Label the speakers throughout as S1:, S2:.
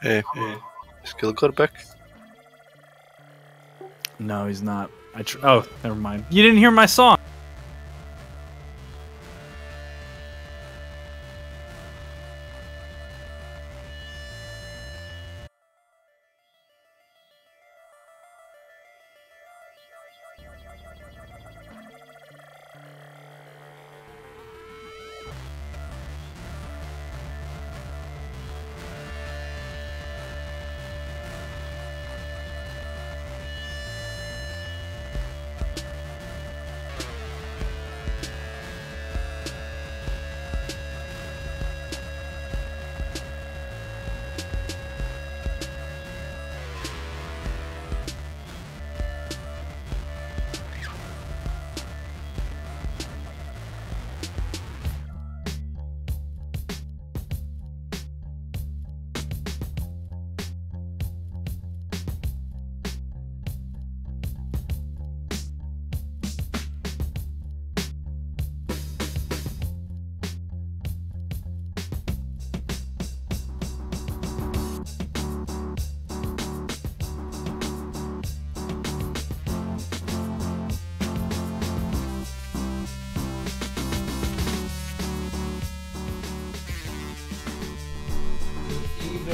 S1: Hey, is Kilgore back?
S2: No, he's not. Oh, never mind. You didn't hear my song.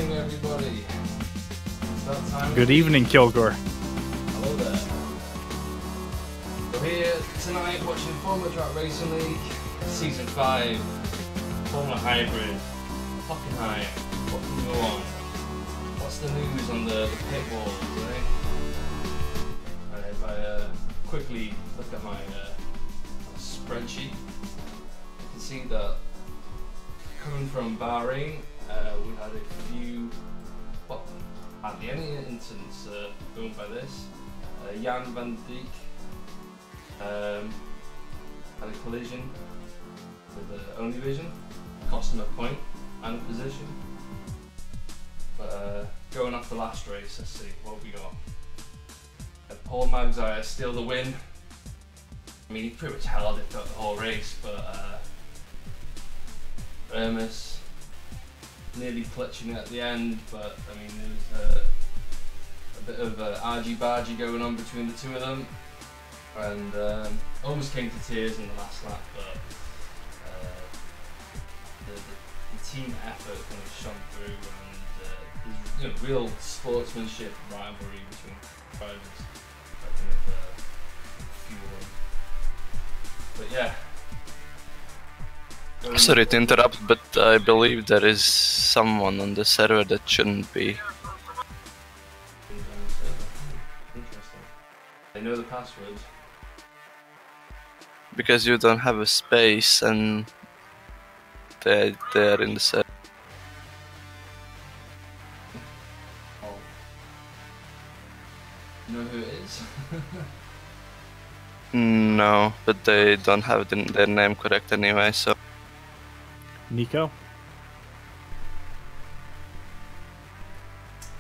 S3: Everybody.
S2: Good evening, Kilgore.
S3: Hello there. We're here tonight watching Formula Trout Racing League, Season 5, Hockenheimring, Hockenheim. What can go on? What's the news on the pit walls, eh? If I quickly look at my spreadsheet, you can see that coming from Bahrain, we had a few, well, hardly any incidents going by this. Jan van Dijk had a collision with the only vision, cost him a point and a position. But going off the last race, let's see what we got. Paul Magzire steal the win. I mean, he pretty much held it throughout the whole race, but Ermis nearly clutching it at the end, but I mean there was a bit of argy-bargy going on between the two of them, and almost came to tears in the last lap, but the team effort kind of shone through, and there's real sportsmanship rivalry between drivers that kind of fuel them. But yeah.
S1: Sorry to interrupt, but I believe there is someone on the server that shouldn't be.
S3: Interesting. They know the password.
S1: Because you don't have a space and they're in the server.
S3: Oh. You know who it is?
S1: No, but they don't have their name correct anyway, so...
S2: Nico?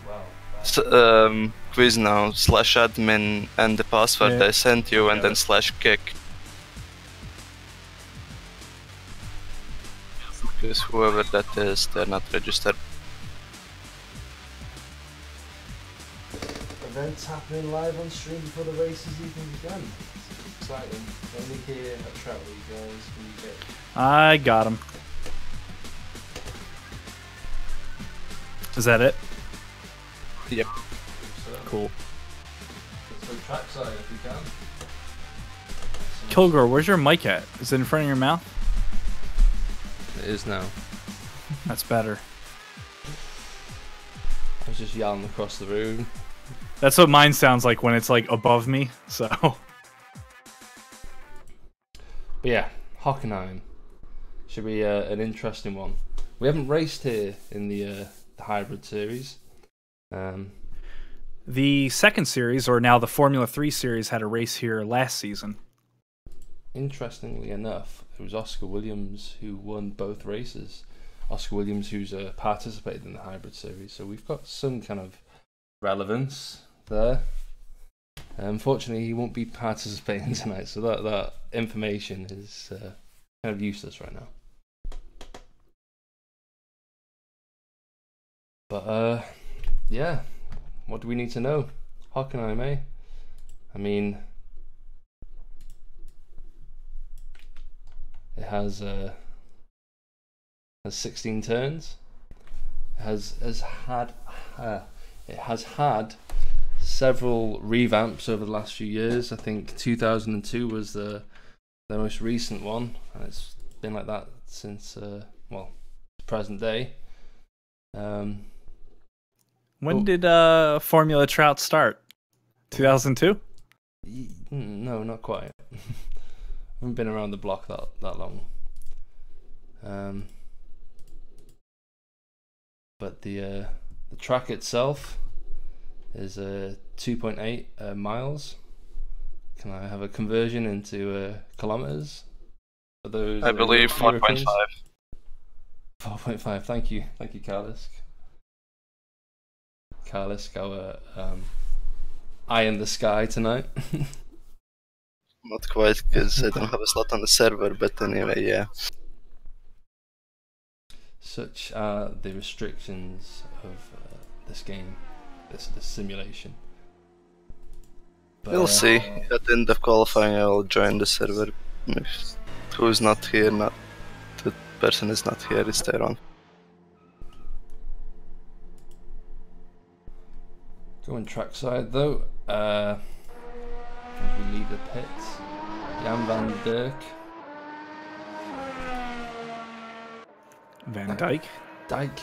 S3: Wow.
S1: Quiz now, /admin and the password I sent you, and then /kick. Because whoever that is, they're not registered.
S3: Events happening live on stream before the races even begun. It's exciting. Only here at Trout, you guys, when you get...
S2: I got him. Is that it?
S1: Yep.
S3: So,
S2: Cool.
S3: let's go trackside if we can.
S2: Kilgore, where's your mic at? Is it in front of your mouth?
S3: It is now.
S2: That's better.
S3: I was just yelling across the room.
S2: That's what mine sounds like when it's like above me, so.
S3: But yeah, Hockenheim should be an interesting one. We haven't raced here in the hybrid series.
S2: The second series, or now the Formula 3 series, had a race here last season.
S3: Interestingly enough, it was Oscar Williams who won both races. Oscar Williams, who's participated in the hybrid series, so we've got some kind of relevance there. Unfortunately, he won't be participating tonight, so that information is kind of useless right now. But yeah, what do we need to know? Hockenheim, eh? I mean, it has 16 turns. It has had several revamps over the last few years. I think 2002 was the most recent one, and it's been like that since well, present day.
S2: When did Formula Trout start? 2002?
S3: No, not quite. I haven't been around the block that long. But the track itself is 2.8 miles. Can I have a conversion into kilometers? For those,
S1: I believe 4.5.
S3: 4.5. Thank you, Carlos. Carlos, our eye in the sky tonight.
S1: Not quite, because I don't have a slot on the server, but anyway, yeah.
S3: Such are the restrictions of this game, this simulation. But,
S1: We'll see. At the end of qualifying, I will join the server. If who's not here, the person is not here, it's their own.
S3: Going trackside though, as we leave the pits, Jan van Dirk.
S2: Van Dyke.
S3: Dirk,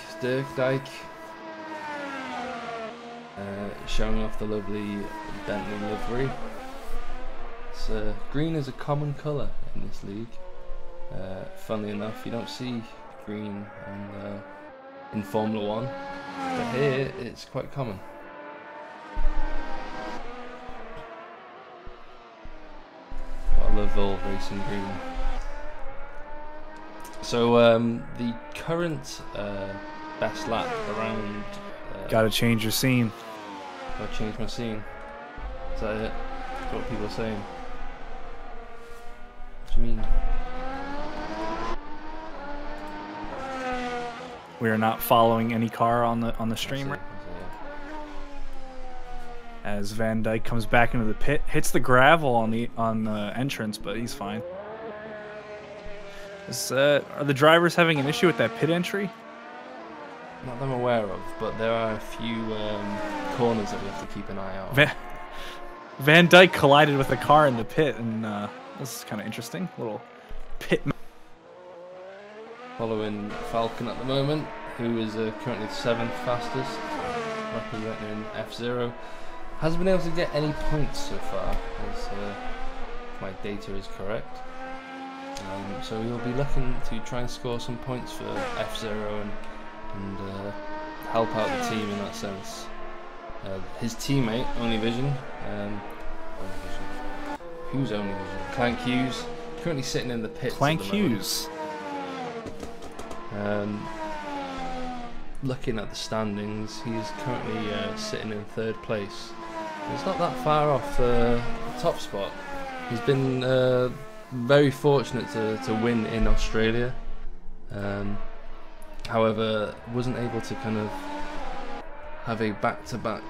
S3: showing off the lovely Bentley livery. Green is a common colour in this league. Funnily enough, you don't see green in Formula 1, but here it's quite common. I love all racing green. So the current best lap around.
S2: Gotta change your scene.
S3: Gotta change my scene. Is that it? That's what people are saying. What do you mean?
S2: We are not following any car on the streamer. As Van Dyke comes back into the pit, hits the gravel on the entrance, but he's fine. Are the drivers having an issue with that pit entry?
S3: Not that I'm aware of, but there are a few corners that we have to keep an eye out.
S2: Van Dyke collided with a car in the pit, and this is kind of interesting. Little pit.
S3: Following Falcon at the moment, who is currently the 7th fastest, representing F0. Hasn't been able to get any points so far, as my data is correct. So he'll be looking to try and score some points for F0 and help out the team in that sense. His teammate, Only Vision, who's Only Vision? Clank Hughes, currently sitting in the pits.
S2: Clank Hughes.
S3: Looking at the standings, he is currently sitting in 3rd place. It's not that far off the top spot. He's been very fortunate to win in Australia. However, wasn't able to kind of have a back-to-back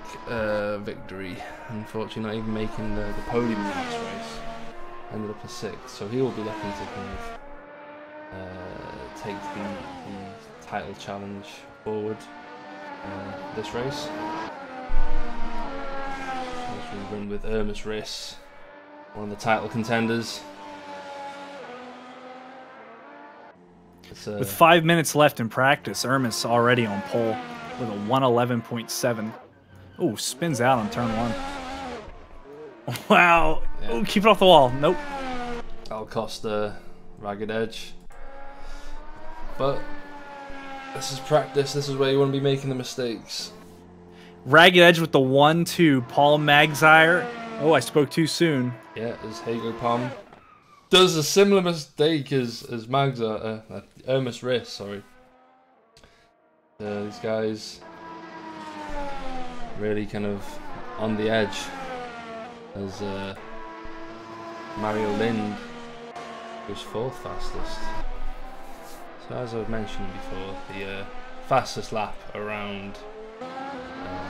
S3: victory. Unfortunately, not even making the podium in this race. Ended up a 6th, so he will be looking to kind of take the title challenge forward this race. As we run with Ermis Riss, one of the title contenders.
S2: With 5 minutes left in practice, Ermis already on pole with a 111.7. Oh, spins out on turn 1. Wow.
S3: Yeah.
S2: Oh, keep it off the wall. Nope.
S3: That'll cost a Ragged Edge. But this is practice. This is where you want to be making the mistakes.
S2: Ragged Edge with the 1-2. Paul Magzire. Oh, I spoke too soon.
S3: Yeah, as Hago Palm does a similar mistake as Magza, Ermis Riss, sorry. These guys really kind of on the edge as Mario Lind was 4th fastest. So as I mentioned before, the fastest lap around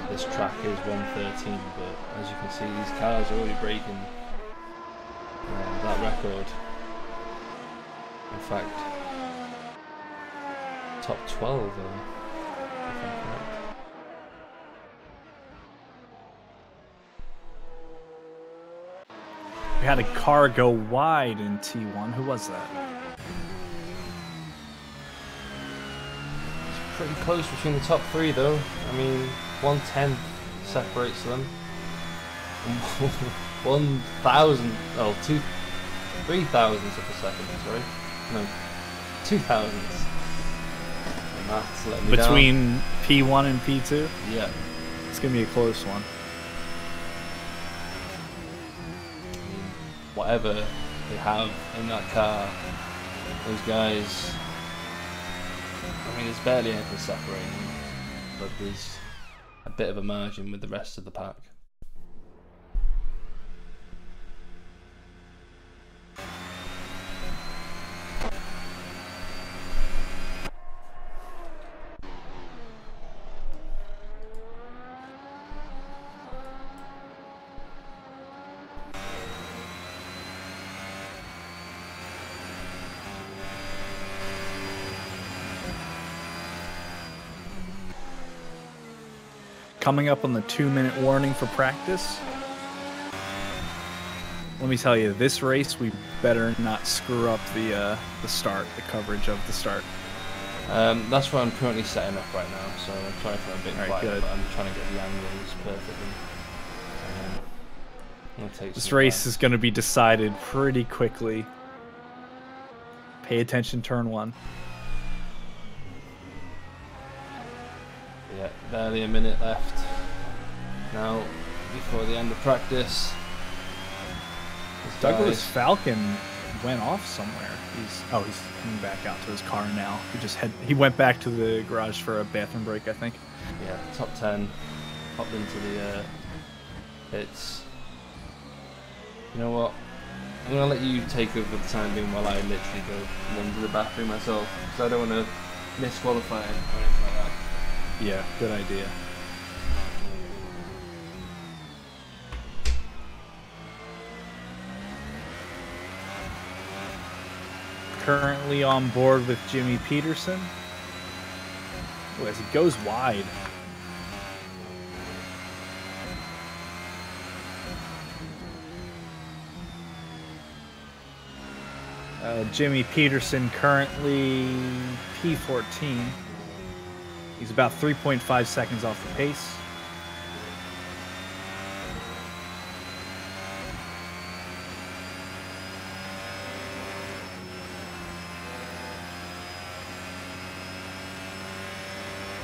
S3: this track is 113, but as you can see, these cars are already breaking that record. In fact, top 12, if I'm correct.
S2: We had a car go wide in T1. Who was that?
S3: It's pretty close between the top 3, though. I mean, 1/10 separates them. 1,000, oh, 3,000ths of a second, sorry. No, 2,000ths. Maths let me
S2: Between P1 and P2?
S3: Yeah.
S2: It's going to be a close one.
S3: Whatever they have in that car, those guys, I mean, there's barely anything separating them, but there's a bit of a margin with the rest of the pack.
S2: Coming up on the 2-minute warning for practice. Let me tell you, this race we better not screw up the start, the coverage of the start.
S3: That's what I'm currently setting up right now, so I'm trying for a bit
S2: Alright,
S3: quiet,
S2: good.
S3: but I'm trying to get the angles perfectly. It'll take
S2: This
S3: some
S2: race
S3: time.
S2: is going to be decided pretty quickly. Pay attention, turn 1.
S3: Yeah, barely a minute left now before the end of practice. This
S2: Douglas
S3: guy's-
S2: Falcon went off somewhere. He's coming back out to his car now. He went back to the garage for a bathroom break, I think.
S3: Yeah, top 10, hopped into the pits. You know what? I'm gonna let you take over the time being while I literally go run to the bathroom myself, because I don't want to miss qualifying or anything like that.
S2: Yeah, good idea. Currently on board with Jimmy Peterson. Oh, as he goes wide. Jimmy Peterson currently P14. He's about 3.5 seconds off the pace.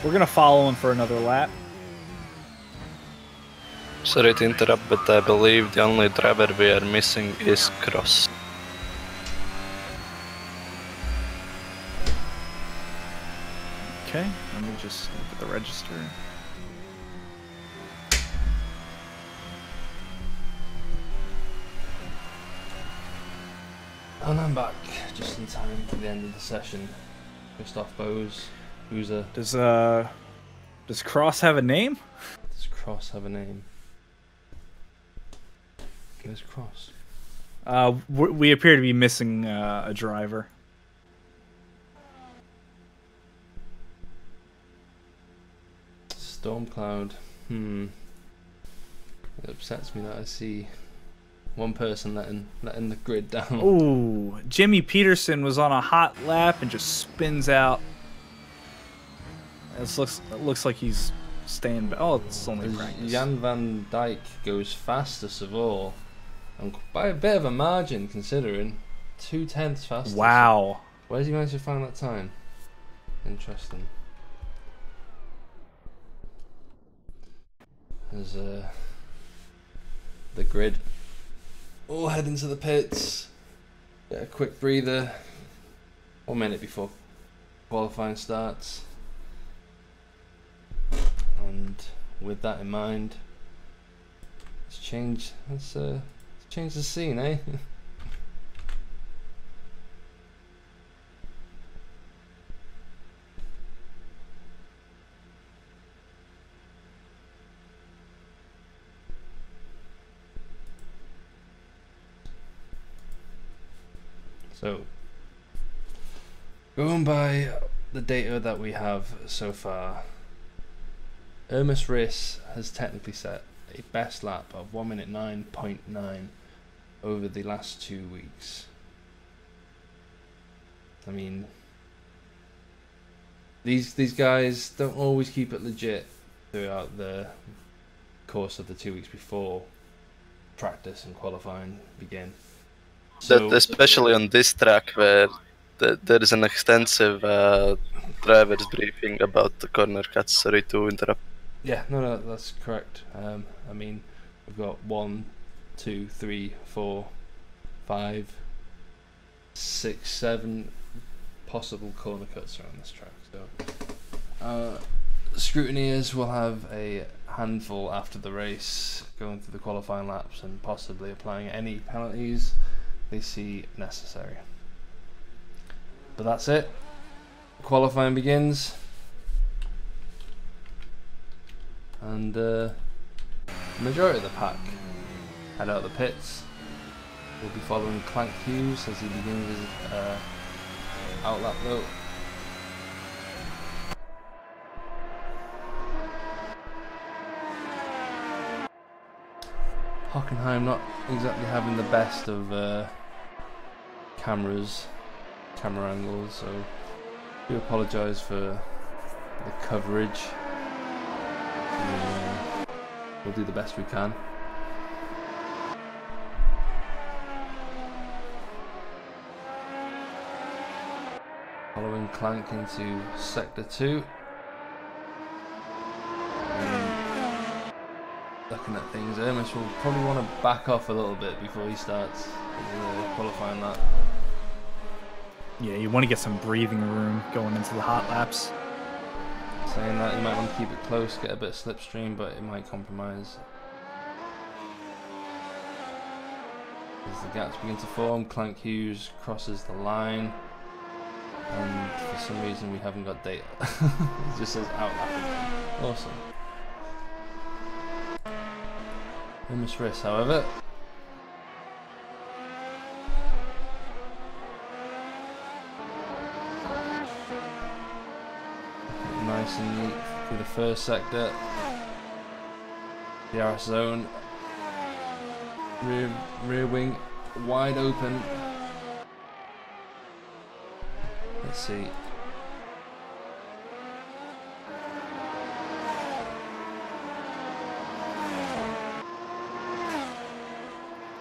S2: We're going to follow him for another lap.
S1: Sorry to interrupt, but I believe the only driver we are missing is Cross.
S2: Okay, let me just look at the register.
S3: And I'm back just in time for the end of the session. Christoph Bose, who's a...
S2: Does Cross have a name?
S3: Does Cross have a name? Where's Cross?
S2: We appear to be missing a driver.
S3: Stormcloud. It upsets me that I see one person letting the grid down.
S2: Ooh, Jimmy Peterson was on a hot lap and just spins out. It looks like he's staying back. Oh, it's only practice.
S3: Jan van Dijk goes fastest of all, and by a bit of a margin considering. 0.2 fastest.
S2: Wow.
S3: Where's he managed to find that time? Interesting. There's the grid. Oh, head into the pits. Get a quick breather. 1 minute before qualifying starts. And with that in mind, let's change the scene, eh? So, going by the data that we have so far, Ermis Race has technically set a best lap of 1 minute 9.9 over the last 2 weeks. I mean, these guys don't always keep it legit throughout the course of the 2 weeks before practice and qualifying begin. So,
S1: That especially on this track where there is an extensive driver's briefing about the corner cuts. Sorry to interrupt.
S3: yeah, no, that's correct. I mean, we've got 1, 2, 3, 4, 5, 6, 7 possible corner cuts around this track. So, scrutineers will have a handful after the race, going through the qualifying laps and possibly applying any penalties they see necessary. But that's it. Qualifying begins, and the majority of the pack head out of the pits. We'll be following Clank Hughes as he begins his outlap though. Hockenheim not exactly having the best of camera angles, so I do apologise for the coverage. We'll do the best we can. Following Clank into Sector 2. Looking at things, Ermis will probably want to back off a little bit before he starts qualifying that.
S2: Yeah, you want to get some breathing room going into the hot laps.
S3: Saying that, you might want to keep it close, get a bit of slipstream, but it might compromise. As the gaps begin to form, Clank Hughes crosses the line, and for some reason we haven't got data. It just says outlap. Awesome. Ermis Race, however, nice and neat through the first sector. The RS zone, rear wing wide open. Let's see.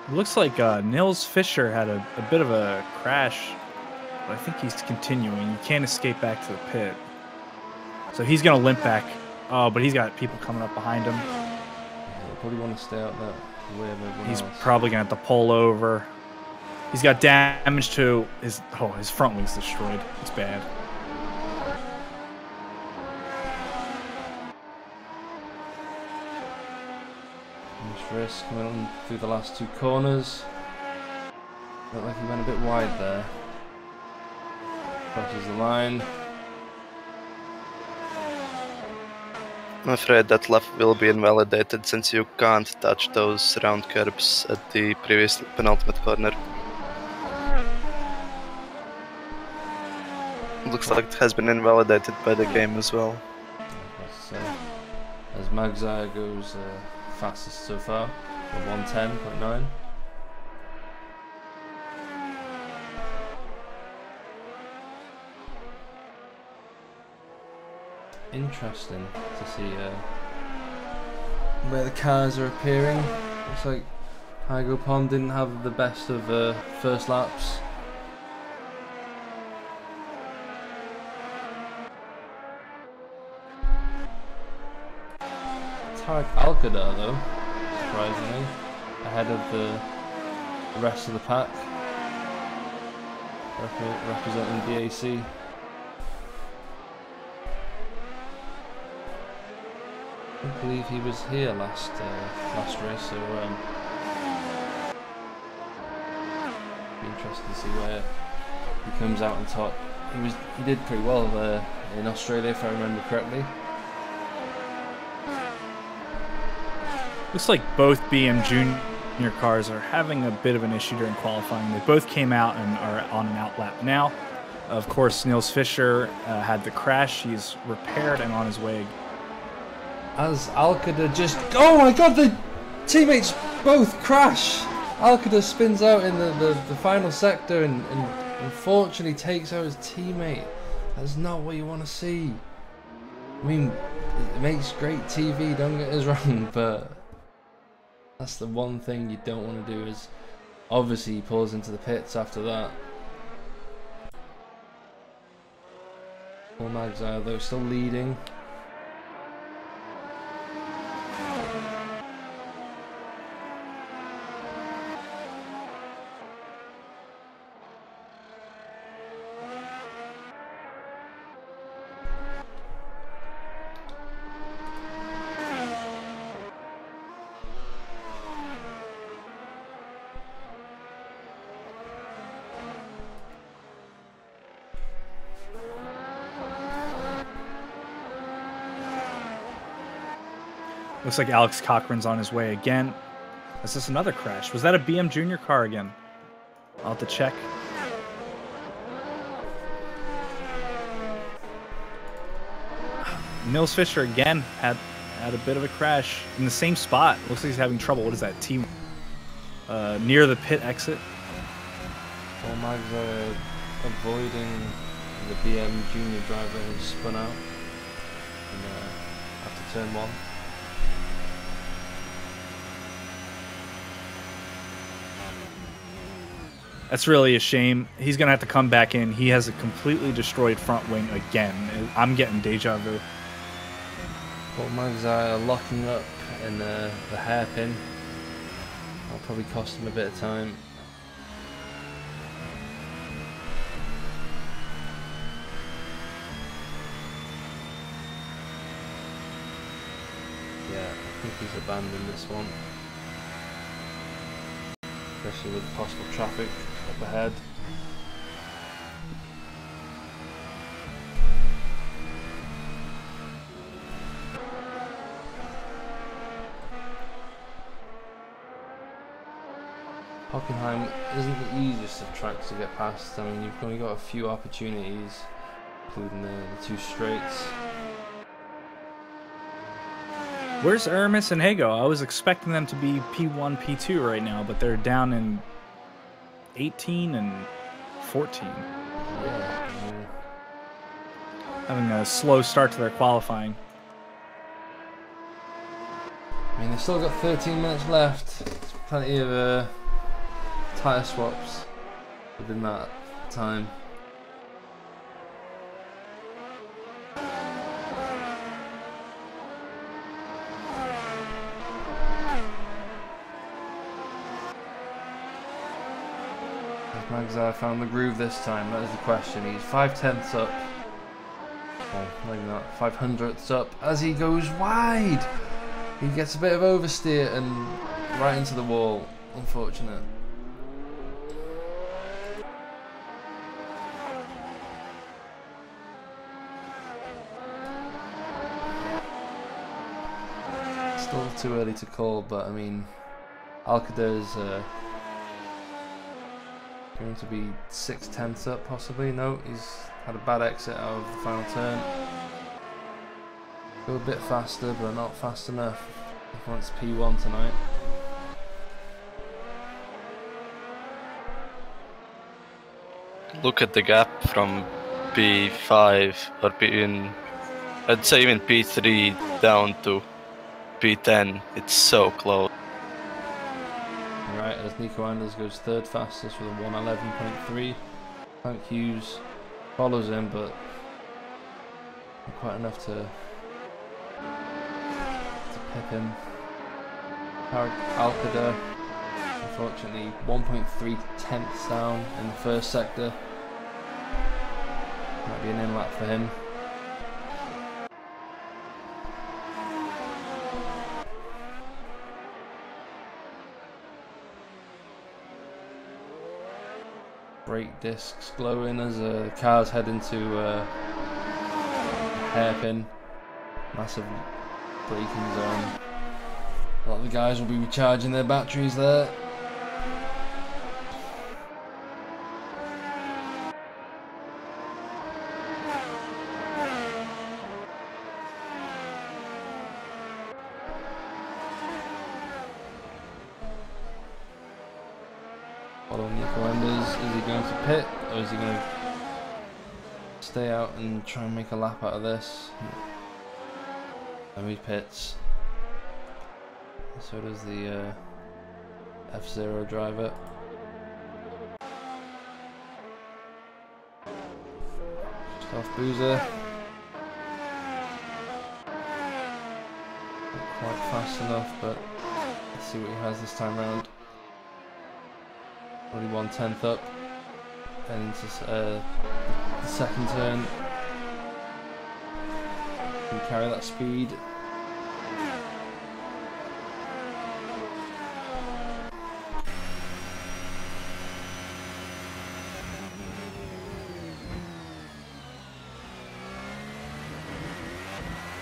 S2: It looks like Nils Fischer had a bit of a crash, but I think he's continuing. He can't escape back to the pit. So he's going to limp back. Oh, but he's got people coming up behind him.
S3: He'll probably want to stay out that way of everyone
S2: He's
S3: else.
S2: probably going to have to pull over. He's got damage to his front wing's destroyed. It's bad.
S3: Race coming on through the last 2 corners. Looked like he went a bit wide there. Crosses the line.
S1: I'm afraid that lap will be invalidated since you can't touch those round curbs at the previous penultimate corner. Looks like it has been invalidated by the game as well.
S3: As Magzire goes fastest so far, at 110.9. Interesting to see where the cars are appearing. Looks like Hygo Pond didn't have the best of first laps. Tarek Alcadar though, surprisingly, ahead of the rest of the pack, representing BAC. I don't believe he was here last race, so be interested to see where he comes out on top. He did pretty well in Australia, if I remember correctly.
S2: Looks like both BM Junior cars are having a bit of an issue during qualifying. They both came out and are on an outlap now. Of course, Niels Fischer had the crash. He's repaired and on his way.
S3: As Alcada just... Oh my god, the teammates both crash! Alcada spins out in the final sector and unfortunately takes out his teammate. That's not what you want to see. I mean, it makes great TV, don't get us wrong, but that's the one thing you don't want to do. Is obviously he pulls into the pits after that. Paul Magzire though still leading.
S2: Looks like Alex Cochran's on his way again. Is this another crash? Was that a BM Junior car again? I'll have to check. Niels Fischer again had a bit of a crash in the same spot. Looks like he's having trouble. What is that? Team near the pit exit.
S3: Paul Magzire avoiding the BM Junior driver who spun out after turn 1.
S2: That's really a shame. He's going to have to come back in. He has a completely destroyed front wing again. I'm getting deja vu.
S3: Paul Magzire locking up in the hairpin. That'll probably cost him a bit of time. Yeah, I think he's abandoned this one. Especially with possible traffic up ahead. Hockenheim isn't the easiest of tracks to get past. I mean, you've only got a few opportunities, including the 2 straights.
S2: Where's Aramis and Hago? I was expecting them to be P1, P2 right now, but they're down in 18 and 14.
S3: Yeah.
S2: Having a slow start to their qualifying.
S3: I mean, they've still got 13 minutes left. There's plenty of tyre swaps within that time. Magzire found the groove this time, that is the question. He's 5/10ths up. Oh, maybe not. 500ths up as he goes wide. He gets a bit of oversteer and right into the wall. Unfortunate. Still too early to call, but I mean, Alcada is going to be 6/10ths up possibly. No, he's had a bad exit out of the final turn. Go a bit faster, but not fast enough. He wants P1 tonight.
S1: Look at the gap from P5 or I'd say even P3 down to P10. It's so close.
S3: Right, as Nico Anders goes 3rd fastest with a 1:11.3. Hank Hughes follows him, but not quite enough to pip him. Alcada, unfortunately, 1.3 down in the 1st sector. Might be an in-lap for him. Brake discs glowing as the cars head into hairpin. Massive braking zone. A lot lot of the guys will be recharging their batteries there. Following Nico Enders, is he going to pit or is he going to stay out and try and make a lap out of this? And he pits. So does the F0 driver. Just off Boozer. Not quite fast enough, but let's see what he has this time round. Only 1/10 up, and into the second turn. Can carry that speed.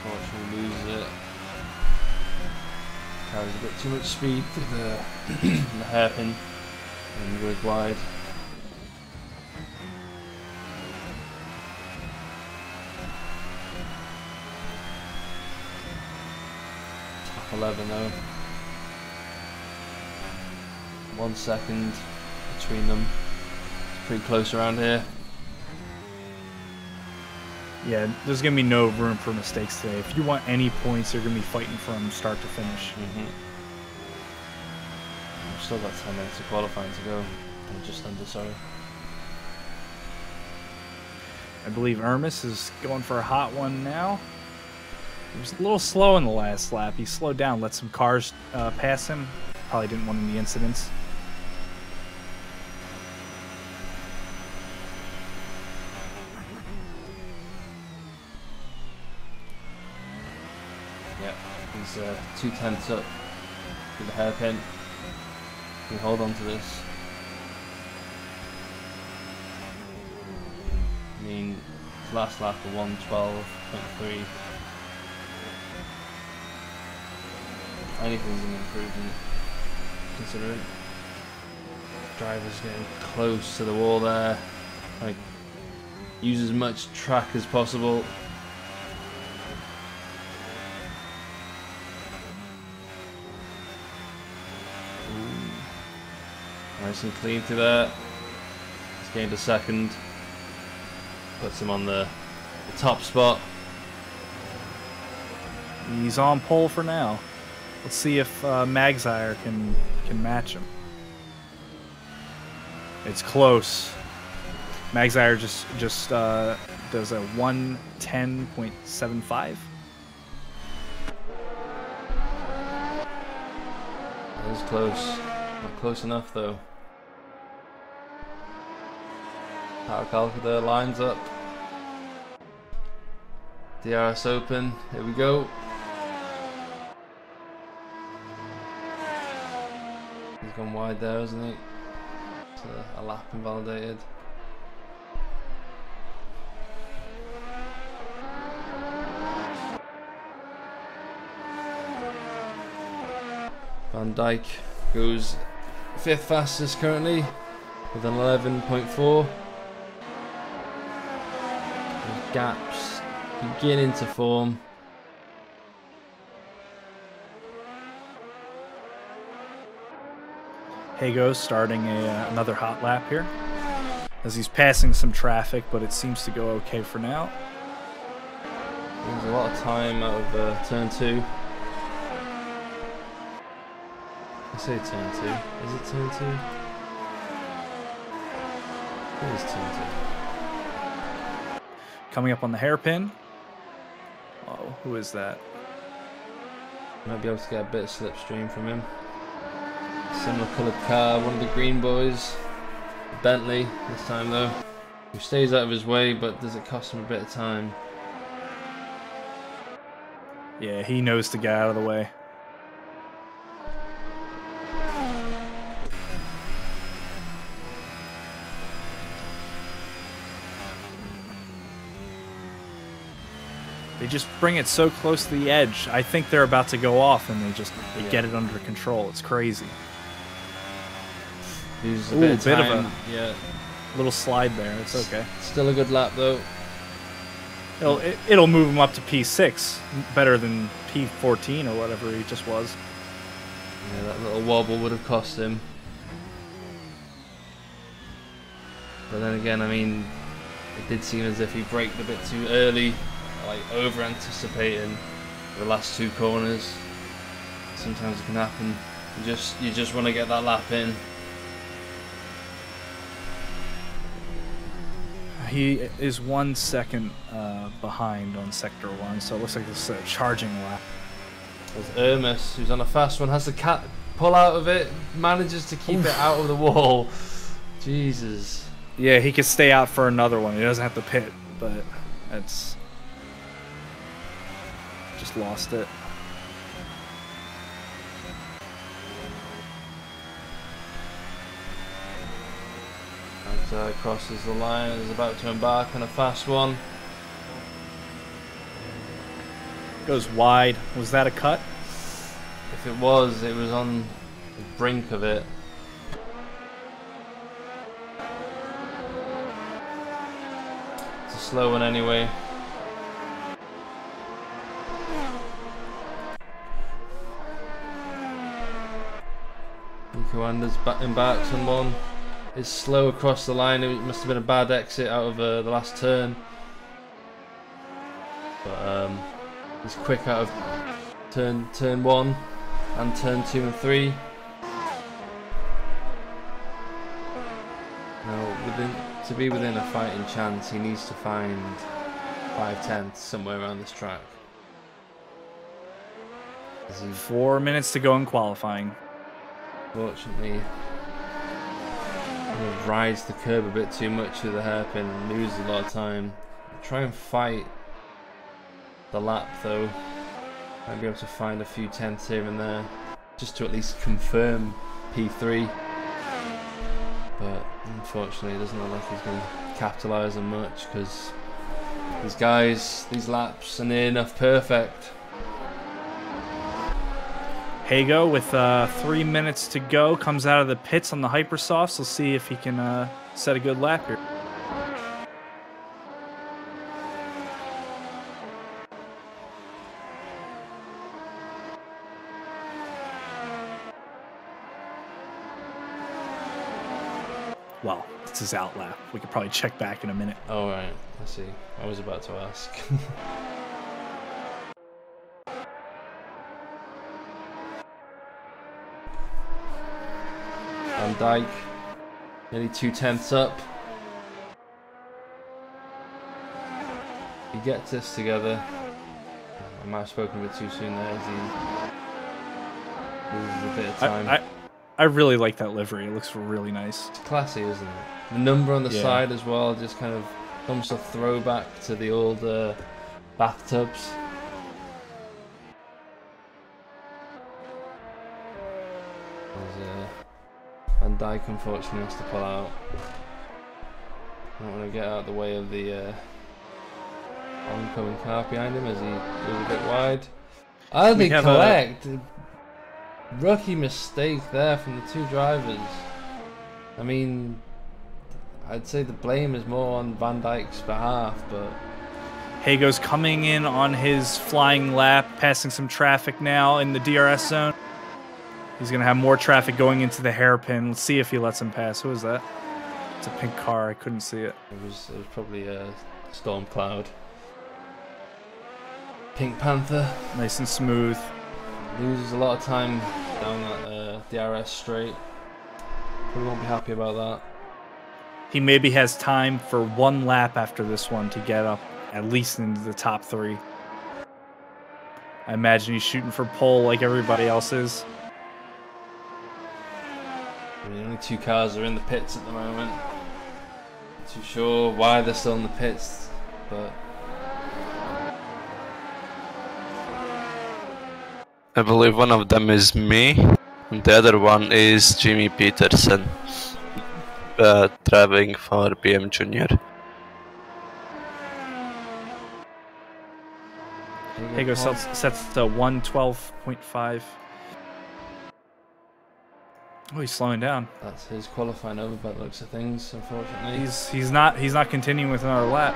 S3: Unfortunately, loses it. Carries a bit too much speed to the hairpin. And goes wide. Top 11 though. 1 second between them. It's pretty close around here.
S2: Yeah, there's going to be no room for mistakes today. If you want any points, you're going to be fighting from start to finish.
S3: Still got 10 minutes of qualifying to go. I'm just under, sorry.
S2: I believe Ermis is going for a hot one now. He was a little slow in the last lap. He slowed down, let some cars pass him. Probably didn't want any incidents.
S3: Yeah, he's 2/10 up with the hairpin. Can you hold on to this? I mean, his last lap of 1:12.3. Anything's an improvement, considering driver's getting close to the wall there. Like, use as much track as possible. Nice and clean through there. He's gained a second. Puts him on the top spot.
S2: He's on pole for now. Let's see if Magzire can match him. It's close. Magzire just does a 1:10.75.
S3: That was close. Not close enough though. Power calculator lines up. DRS open. Here we go. He's gone wide there, hasn't he? It's a lap invalidated. Van Dijk goes 5th fastest currently with an 11.4. Gaps beginning to form.
S2: Hago starting another hot lap here as he's passing some traffic, but it seems to go okay for now.
S3: There's a lot of time out of turn 2. I say turn 2. Is it turn 2? It is turn 2.
S2: Coming up on the hairpin. Oh, who is that?
S3: Might be able to get a bit of slipstream from him. Similar coloured car, one of the green boys. Bentley this time though. Who stays out of his way, but does it cost him a bit of time?
S2: Yeah, he knows to get out of the way. They just bring it so close to the edge. I think they're about to go off, and they get it under control. It's crazy.
S3: Loses a
S2: Ooh,
S3: bit of
S2: bit of
S3: time.
S2: a-
S3: Yeah.
S2: Little slide there. It's okay.
S3: Still a good lap though.
S2: It'll move him up to P6, better than P14 or whatever he just was.
S3: Yeah, that little wobble would have cost him. But then again, I mean, it did seem as if he braked a bit too early, like over anticipating the last 2 corners. Sometimes it can happen. You just want to get that lap in.
S2: He is 1 second behind on Sector 1, so it looks like this is a charging lap.
S3: There's Ermis, who's on a fast one, has to pull out of it, manages to keep it out of the wall. Jesus.
S2: Yeah, he could stay out for another one. He doesn't have to pit, but it's just lost it.
S3: And crosses the line, is about to embark on a fast one.
S2: Goes wide. Was that a cut?
S3: If it was on the brink of it. It's a slow one anyway. Nico Anders embarks on one. Is slow across the line. It must have been a bad exit out of the last turn. But he's quick out of turn 1 and turn 2 and 3. Now, to be within a fighting chance, he needs to find 5/10 somewhere around this track.
S2: 4 minutes to go in qualifying.
S3: Fortunately, he rides the curb a bit too much with the hairpin and loses a lot of time. Try and fight the lap though. Might be able to find a few tenths here and there, just to at least confirm P3. But unfortunately, it doesn't look like he's going to capitalise on much because these laps are near enough perfect.
S2: Hago with 3 minutes to go comes out of the pits on the Hypersofts. We'll see if he can set a good lap here. Well, it's his out lap. We could probably check back in a minute.
S3: Oh right, I see. I was about to ask. Van Dijk, nearly 2 tenths up. He gets this together. I might have spoken a bit too soon there as he loses a bit of time.
S2: I really like that livery. It looks really nice.
S3: It's classy, isn't it? The number on the side as well, just kind of almost a throwback to the old bathtubs. Van Dijk unfortunately has to pull out. Don't want to get out of the way of the oncoming car behind him as he goes a bit wide. I think collect. Rookie mistake there from the 2 drivers. I mean, I'd say the blame is more on Van Dijk's behalf, but
S2: Hago's coming in on his flying lap, passing some traffic now in the DRS zone. He's going to have more traffic going into the hairpin. Let's see if he lets him pass. Who is that? It's a pink car. I couldn't see it.
S3: It was probably a storm cloud. Pink Panther.
S2: Nice and smooth.
S3: Loses a lot of time down that DRS straight. Probably won't be happy about that.
S2: He maybe has time for 1 lap after this one to get up at least into the top 3. I imagine he's shooting for pole like everybody else is.
S3: I mean, only 2 cars are in the pits at the moment. Not too sure why they're still in the pits, but
S1: I believe one of them is me, and the other one is Jimmy Peterson, driving for BM Junior.
S2: Hago sets to 112.5. Oh, he's slowing down.
S3: That's his qualifying over by the looks of things, unfortunately.
S2: He's not continuing with another lap.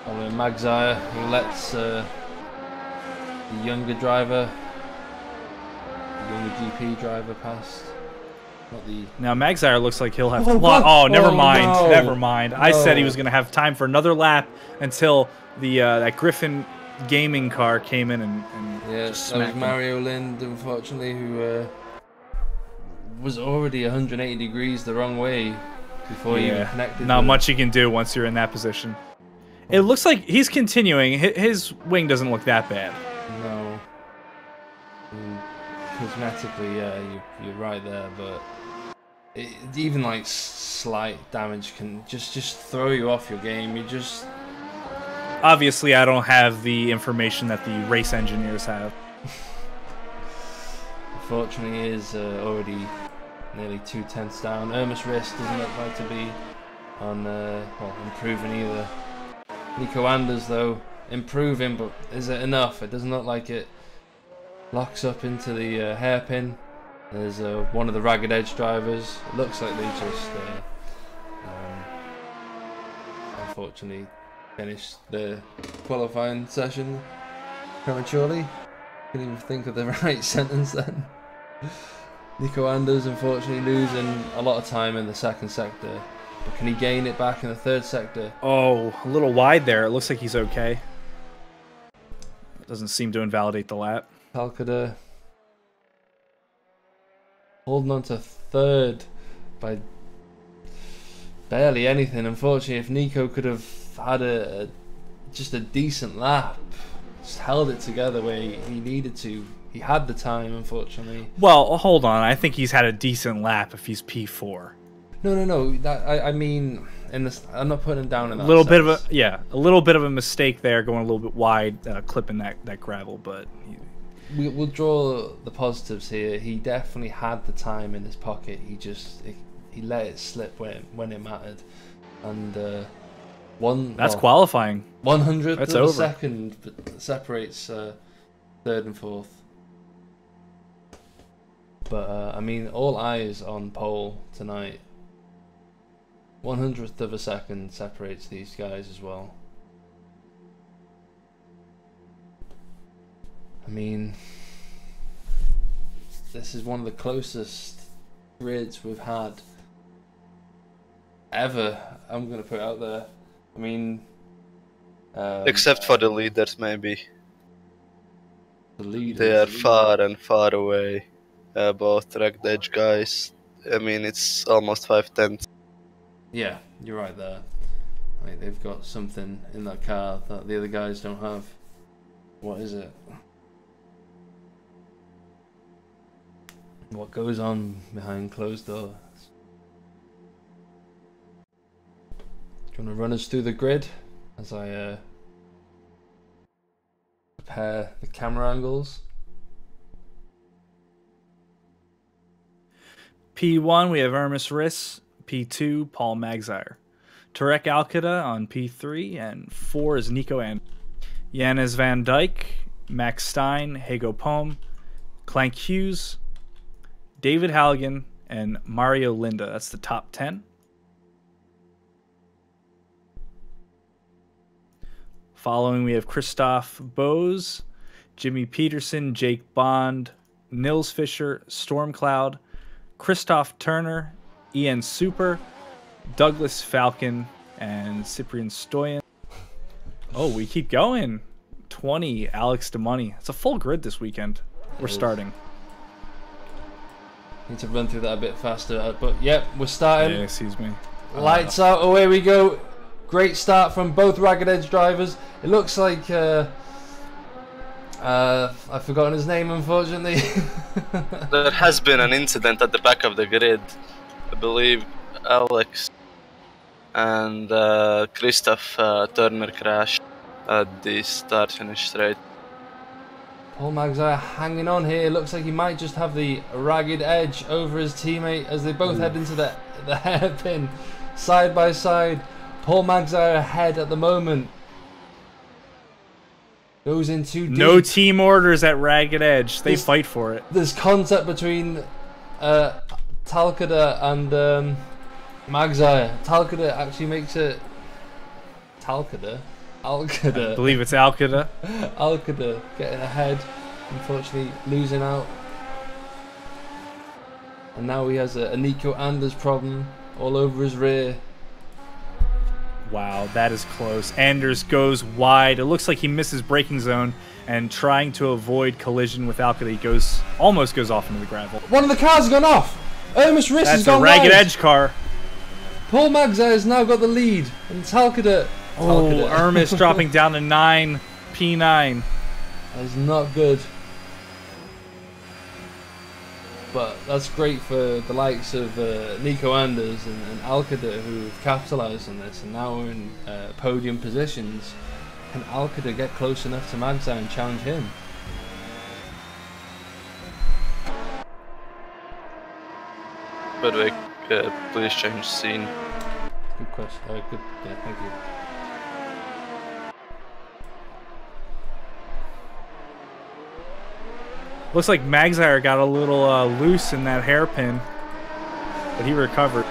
S3: Following Magzire, who lets the younger driver, the younger GP driver past. Not the...
S2: Now Magzire looks like he'll have. Oh, never mind.
S3: No.
S2: Never mind.
S3: No.
S2: I said he was going to have time for another lap until the that Griffin gaming car came in and
S3: yeah,
S2: just
S3: that was
S2: smacked him.
S3: Mario Lind, unfortunately, who was already 180 degrees the wrong way before he even connected.
S2: Not much you can do once you're in that position. It looks like he's continuing. His wing doesn't look that bad.
S3: No. I mean, cosmetically, yeah, you're right there, but even like slight damage can just throw you off your game. You just...
S2: Obviously, I don't have the information that the race engineers have.
S3: Unfortunately, he is already nearly 2/10 down. Irmis Wrist doesn't look like to be on improving either. Nico Anders, though, improving, but is it enough? It doesn't look like it. Locks up into the hairpin. There's one of the Ragged Edge drivers. It looks like they just, unfortunately, finished the qualifying session prematurely. Couldn't even think of the right sentence then. Nico Anders, unfortunately, losing a lot of time in the second sector. But can he gain it back in the third sector?
S2: Oh, a little wide there. It looks like he's okay. Doesn't seem to invalidate the lap.
S3: Calcutta holding on to third by barely anything. Unfortunately, if Nico could have had just a decent lap, just held it together where he needed to, he had the time, unfortunately.
S2: Well, hold on. I think he's had a decent lap if he's P4.
S3: No. I mean, I'm not putting him down in that.
S2: A little bit of a mistake there, going a little bit wide, clipping that gravel. But
S3: we'll draw the positives here. He definitely had the time in his pocket. He let it slip when it mattered, and
S2: that's qualifying.
S3: 100th of
S2: over.
S3: a second separates third and fourth. But I mean, all eyes on pole tonight. 100th of a second separates these guys as well. I mean, this is one of the closest grids we've had ever. I'm gonna put it out there. I mean,
S1: except for the leaders, maybe.
S3: The leaders,
S1: they are far and far away. Both Ragged Edge guys. I mean, it's almost 5/10.
S3: Yeah, you're right there. Like, they've got something in that car that the other guys don't have. What is it? What goes on behind closed doors? Do you want to run us through the grid as I prepare the camera angles?
S2: P1, we have Irmis Riss. P2, Paul Magzire. Tarek Alcada on P3, and 4 is Nico and Jannes Van Dyke, Max Stein, Hago Pohm, Clank Hughes, David Halligan, and Mario Linda. That's the top 10. Following, we have Christoph Bose, Jimmy Peterson, Jake Bond, Nils Fischer, Stormcloud, Christoph Turner, Ian Super, Douglas Falcon, and Cyprian Stoyan. Oh, we keep going. 20, Alex DeMoney. It's a full grid this weekend. We're starting.
S3: Need to run through that a bit faster, but yep, we're starting.
S2: Yeah, excuse me.
S3: Lights out, away we go. Great start from both Ragged Edge drivers. It looks like I've forgotten his name, unfortunately.
S1: There has been an incident at the back of the grid. I believe Alex and Christoph Turner crashed at the start-finish straight.
S3: Paul Magzire hanging on here. It looks like he might just have the Ragged Edge over his teammate as they both head into the hairpin. side by side. Paul Magzire ahead at the moment. Goes in too deep.
S2: No team orders at Ragged Edge. They fight for it.
S3: There's contact between Talcada and Magzire. Talcada actually makes it. Alcada.
S2: I believe it's Alcada.
S3: Alcada getting ahead. Unfortunately, losing out. And now he has a Nico Anders problem all over his rear.
S2: Wow, that is close. Anders goes wide. It looks like he misses braking zone, and trying to avoid collision with Alcada, he almost goes off into the gravel.
S3: One of the cars has gone off. Ermis Riss has gone
S2: That's a Ragged
S3: wide.
S2: Edge car.
S3: Paul Magzire has now got the lead, and Talcada.
S2: Oh, Ermis dropping down to 9 P9.
S3: That's not good. But that's great for the likes of Nico Anders and Alcada, who have capitalised on this, and now we're in podium positions. Can Alcada get close enough to Magzire and challenge him?
S1: By the way, please change scene.
S3: Good question. Good. Yeah, thank you.
S2: Looks like Magzire got a little loose in that hairpin, but he recovered.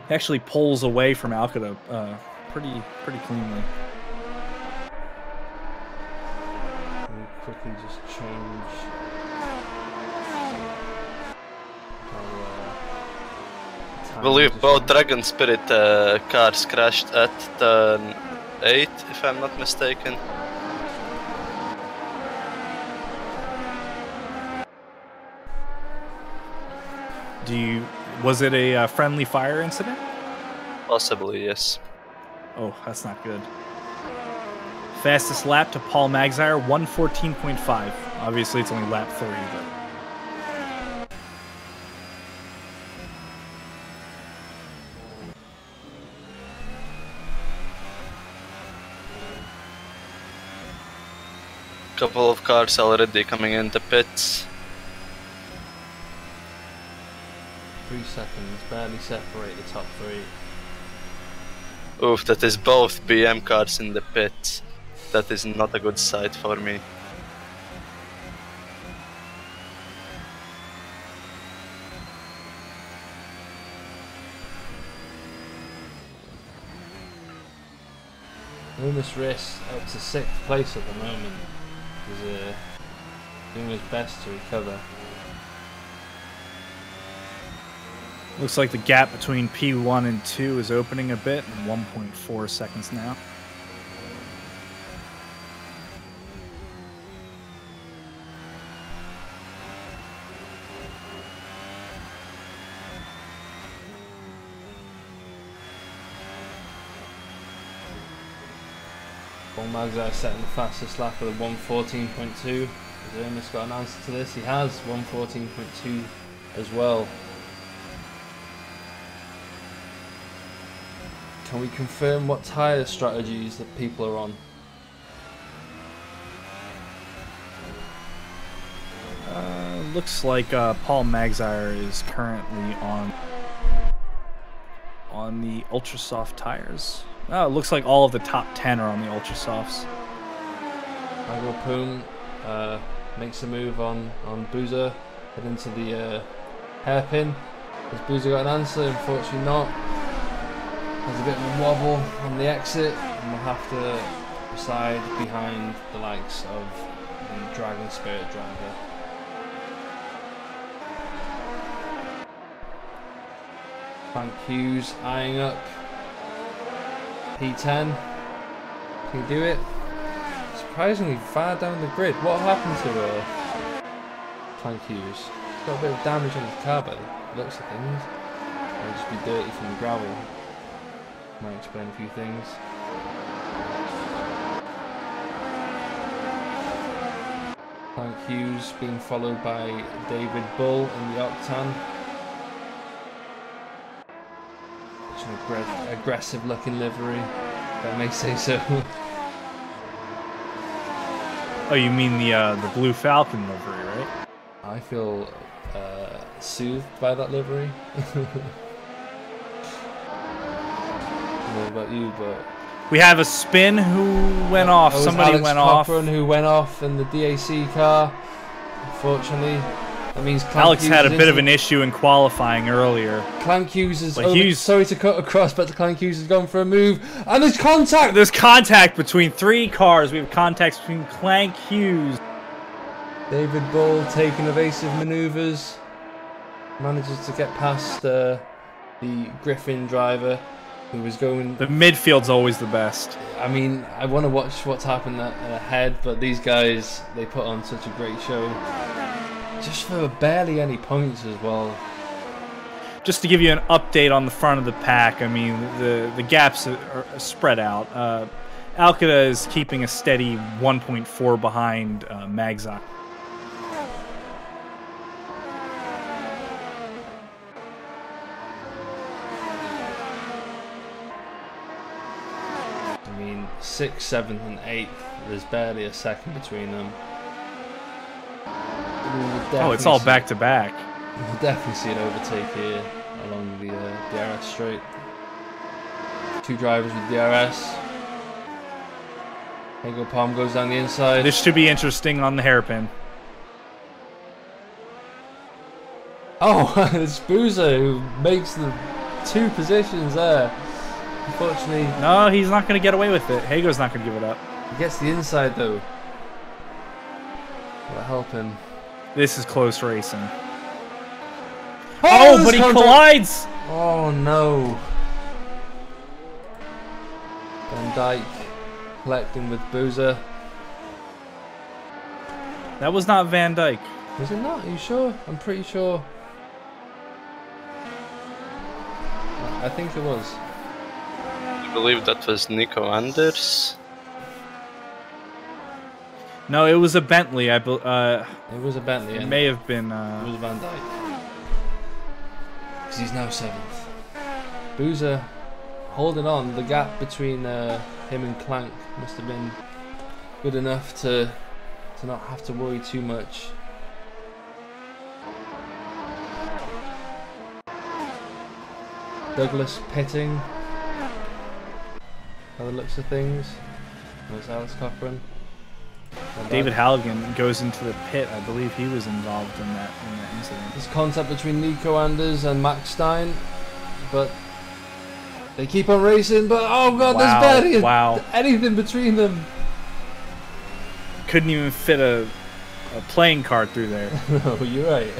S2: He actually pulls away from Alcada pretty cleanly.
S3: Let me quickly just change.
S1: I believe both Dragon Spirit cars crashed at turn 8, if I'm not mistaken.
S2: Was it a friendly fire incident?
S1: Possibly, yes.
S2: Oh, that's not good. Fastest lap to Paul Magzire, 1:14.5. Obviously, it's only lap 3, but.
S1: Couple of cars already coming into pits.
S3: 3 seconds, barely separate the top 3.
S1: Oof, that is both BM cars in the pits. That is not a good sight for me.
S3: Ermis Riss up to 6th place at the moment. He's doing his best to recover.
S2: Looks like the gap between P1 and 2 is opening a bit, 1.4 seconds now.
S3: Paul Magzire setting the fastest lap of 1:14.2. Has Ermis got an answer to this? He has 1:14.2 as well. Can we confirm what tyre strategies that people are on?
S2: Looks like Paul Magzire is currently on the ultra soft tires. Oh, it looks like all of the top 10 are on the ultra softs.
S3: Michael Poon makes a move on Boozer, head into the hairpin. Has Boozer got an answer? Unfortunately not. There's a bit of a wobble on the exit, and we'll have to reside behind the likes of the Dragon Spirit driver. Frank Hughes eyeing up P10. Can he do it? Surprisingly far down the grid. What happened to Frank Hughes? He's got a bit of damage on his car, but it looks like things. Might just be dirty from the gravel. Might explain a few things. Frank Hughes being followed by David Bull in the Octane. Such an aggressive looking livery, if I may say so.
S2: Oh, you mean the Blue Falcon livery, right?
S3: I feel soothed by that livery. I don't know about you, but
S2: We have a spin. Who went off?
S3: it was
S2: Somebody
S3: Alex
S2: went off.
S3: Cochran who went off in the DAC car. Unfortunately, that means Clank
S2: Alex
S3: Hughes
S2: had a
S3: is
S2: bit of
S3: into-
S2: an issue in qualifying earlier.
S3: Clank Hughes is
S2: But
S3: over,
S2: Hughes-
S3: sorry to cut across, but Clank Hughes has gone for a move, and there's contact.
S2: There's contact between 3 cars. We have contacts between Clank Hughes.
S3: David Bull taking evasive manoeuvres, manages to get past the Griffin driver, who was going.
S2: The midfield's always the best.
S3: I mean, I want to watch what's happened ahead, but these guys, they put on such a great show, just for barely any points as well.
S2: Just to give you an update on the front of the pack, I mean, the gaps are spread out. Alcada is keeping a steady 1.4 behind Magzai.
S3: I mean, 6th, 7th, and 8th. There's barely a second between them.
S2: Oh, it's all back to back.
S3: We'll definitely see an overtake here along the DRS straight. 2 drivers with DRS. Hago Palm goes down the inside.
S2: This should be interesting on the hairpin.
S3: Oh, it's Boozer who makes the 2 positions there. Unfortunately,
S2: No, he's not going to get away with it. Hago's not going to give it up.
S3: he gets the inside though. Will it help him?
S2: This is close racing. Oh, but he collides!
S3: Oh no. Van Dyke collecting with Boozer.
S2: That was not Van Dyke.
S3: Was it not? Are you sure? I'm pretty sure. I think it was.
S1: I believe that was Nico Anders.
S2: No, it was a Bentley.
S3: It was a Bentley.
S2: It
S3: and
S2: may have been.
S3: It was Van Dyke. Because he's now 7th. Boozer holding on. The gap between him and Clank must have been good enough to not have to worry too much. Douglas pitting. By the looks of things. There's Alex Cochran.
S2: David Halligan goes into the pit. I believe he was involved in that incident.
S3: There's contact between Nico Anders and Max Stein, but they keep on racing. But oh god,
S2: Wow,
S3: there's barely
S2: wow.
S3: anything between them.
S2: Couldn't even fit a playing card through there.
S3: No, you're right.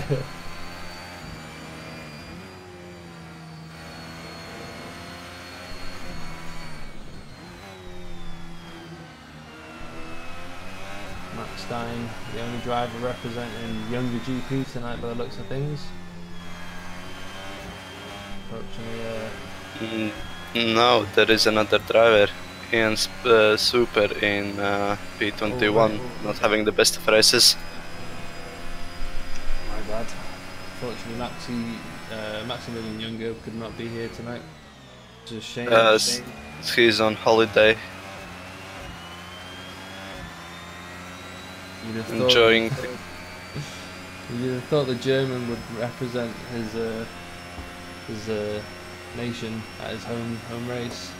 S3: Max Stein, the only driver representing younger GP tonight by the looks of things. Unfortunately,
S1: No, there is another driver. Ian Super in P21, not having the best of races.
S3: my bad. Unfortunately, Maximilian Younger could not be here tonight. It's a shame.
S1: He's on holiday,
S3: You'd have thought-
S1: enjoying.
S3: You'd have thought the German would represent his nation at his home race.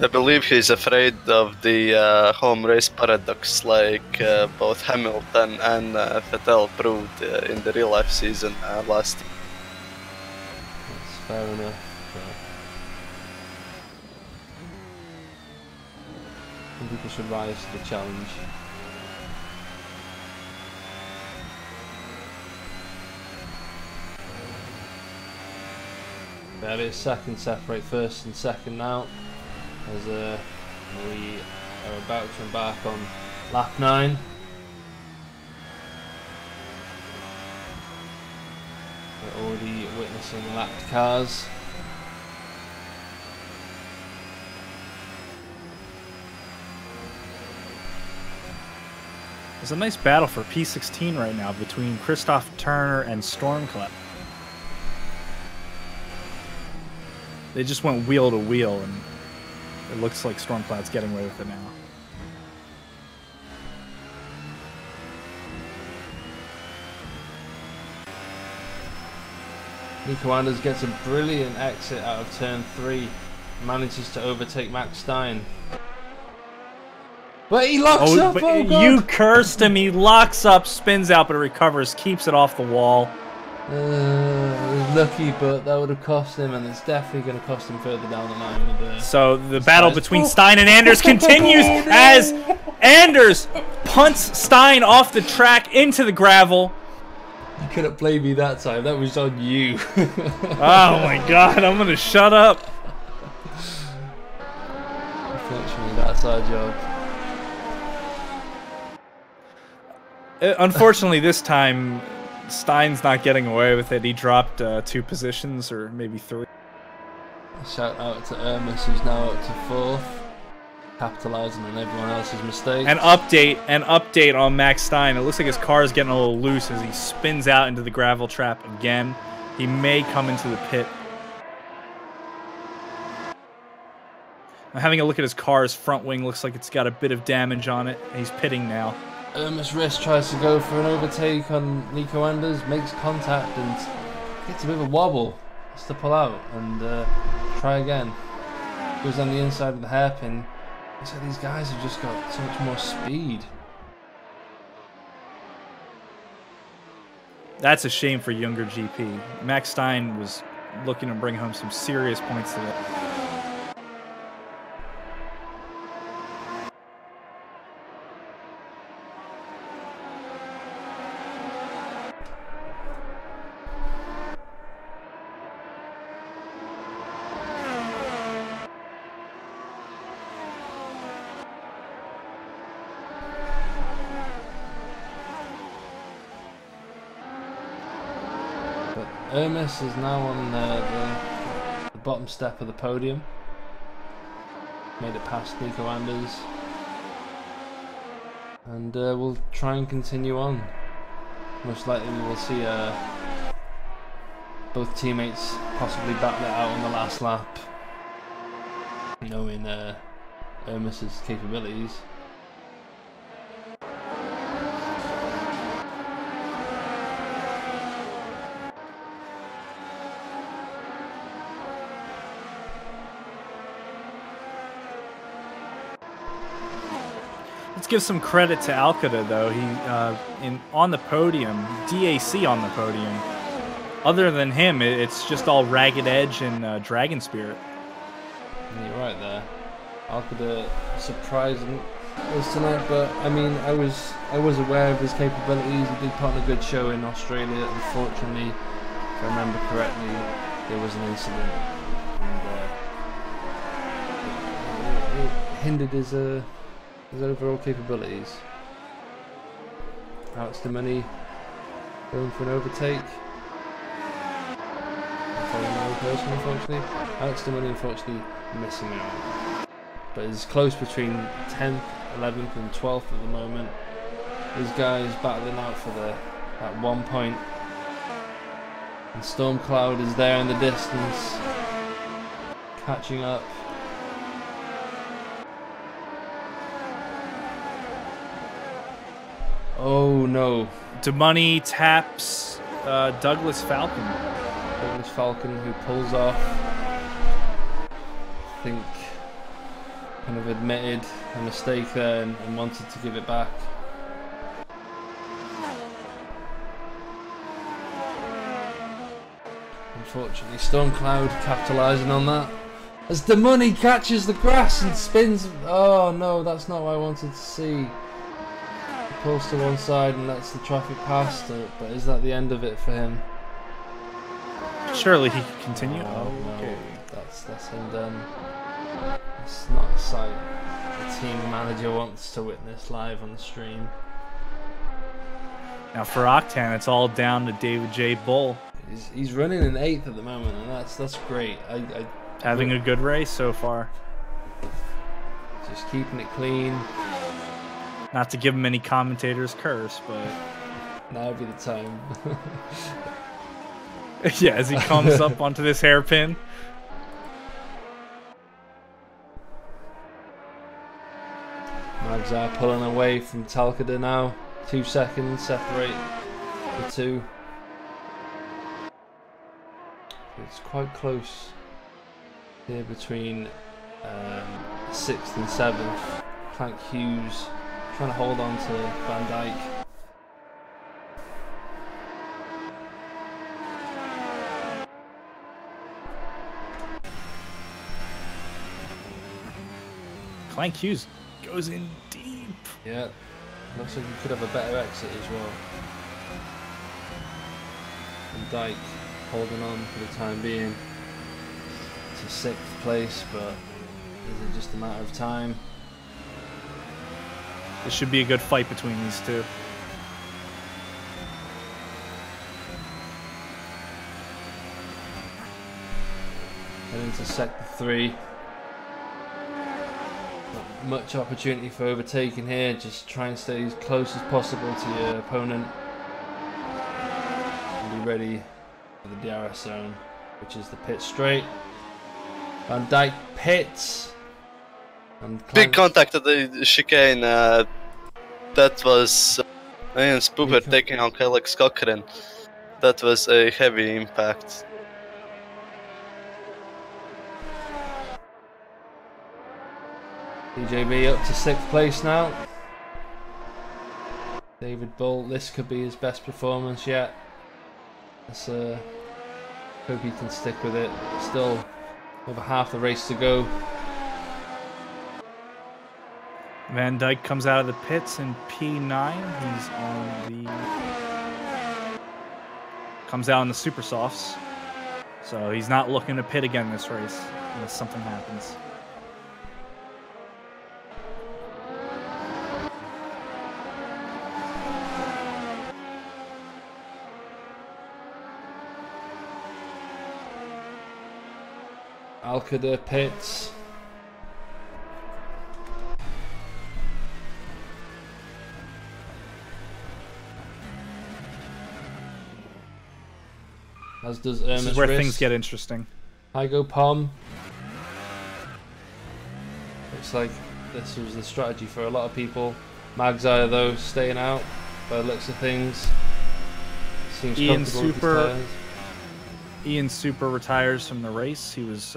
S1: I believe he's afraid of the home race paradox, like both Hamilton and Vettel proved in the real life season last year.
S3: That's fair enough. But some people should rise to the challenge. Various seconds separate first and second now, as we are about to embark on lap 9. We're already witnessing lapped cars.
S2: There's a nice battle for P16 right now between Christoph Turner and Stormcloud. They just went wheel to wheel, and it looks like Stormcloud's getting away with it now.
S3: Nico Anders gets a brilliant exit out of turn 3. Manages to overtake Max Stein. But he locks up! Oh God.
S2: You cursed him. He locks up, spins out, but recovers, keeps it off the wall.
S3: It was lucky, but that would have cost him, and it's definitely going to cost him further down the line with the...
S2: So the battle between Stein and Anders continues as Anders punts Stein off the track into the gravel.
S3: You couldn't play me that time. That was on you.
S2: Oh my God! I'm gonna shut up.
S3: Unfortunately, that's our job.
S2: Unfortunately, this time Stein's not getting away with it. He dropped 2 positions, or maybe 3.
S3: Shout out to Ermis, who's now up to 4th, capitalizing on everyone else's mistakes.
S2: An update on Max Stein. It looks like his car is getting a little loose as he spins out into the gravel trap again. He may come into the pit. I'm having a look at his car. His front wing looks like it's got a bit of damage on it. He's pitting now.
S3: Ermis Riss tries to go for an overtake on Nico Anders, makes contact and gets a bit of a wobble. Has to pull out and try again. Goes on the inside of the hairpin. Looks like these guys have just got so much more speed.
S2: That's a shame for younger GP. Max Stein was looking to bring home some serious points today.
S3: Ermis is now on the bottom step of the podium. Made it past Nico Anders. And we'll try and continue on. Most likely we will see both teammates possibly battle it out on the last lap. Knowing Ermis's capabilities.
S2: Let's give some credit to Alcada though. He on the podium, DAC on the podium. Other than him, it's just all Ragged Edge and Dragon Spirit.
S3: You're right there. Alcada surprising us tonight, but I mean, I was aware of his capabilities. He did put on a good show in Australia. Unfortunately, if I remember correctly, there was an incident, and it hindered his overall capabilities. Alex the Money going for an overtake. Unfortunately, Alex the Money unfortunately missing out, but it's close between 10th, 11th, and 12th at the moment. These guys battling out for that 1 point, and Stormcloud is there in the distance, catching up. Oh no.
S2: DeMoney taps Douglas Falcon.
S3: Douglas Falcon, who pulls off. I think kind of admitted a mistake there and wanted to give it back. Unfortunately, Stormcloud capitalising on that. As DeMoney catches the grass and spins. Oh no, that's not what I wanted to see. Pulls to one side and lets the traffic past it, but is that the end of it for him?
S2: Surely he can continue.
S3: Oh, okay. No, that's him done. It's not a sight the team manager wants to witness live on the stream.
S2: Now for Octan, it's all down to David J. Bull.
S3: He's running in 8th at the moment, and that's great.
S2: Having a good race so far.
S3: Just keeping it clean.
S2: Not to give him any commentator's curse, but
S3: now would be the time.
S2: yeah, as he comes up onto this hairpin.
S3: Magzar pulling away from Talcada now. 2 seconds separate the two. quite close here between 6th and 7th. Clank Hughes trying to hold on to Van Dijk.
S2: Clank Hughes goes in deep.
S3: Yeah, looks like he could have a better exit as well. Van Dijk holding on for the time being to 6th place, but is it just a matter of time?
S2: This should be a good fight between these two.
S3: Heading to sector 3. Not much opportunity for overtaking here, just try and stay as close as possible to your opponent. And be ready for the DRS zone, which is the pit straight. Van Dijk pits. And
S1: Big contact at the chicane. That was Ian Spooper taking on Alex Cochran. That was a heavy impact.
S3: DJB up to 6th place now. David Bull, this could be his best performance yet. Let's hope he can stick with it. Still over half the race to go.
S2: Van Dijk comes out of the pits in P9. He's on the... comes out in the super softs. So he's not looking to pit again this race unless something happens.
S3: Alcada pits. As does Irmis.
S2: This is where things get interesting.
S3: Hygo Pom. Looks like this was the strategy for a lot of people. Magzire though staying out by the looks of things. Seems
S2: Ian
S3: comfortable with his
S2: Super.
S3: tyres.
S2: Ian Super retires from the race. He was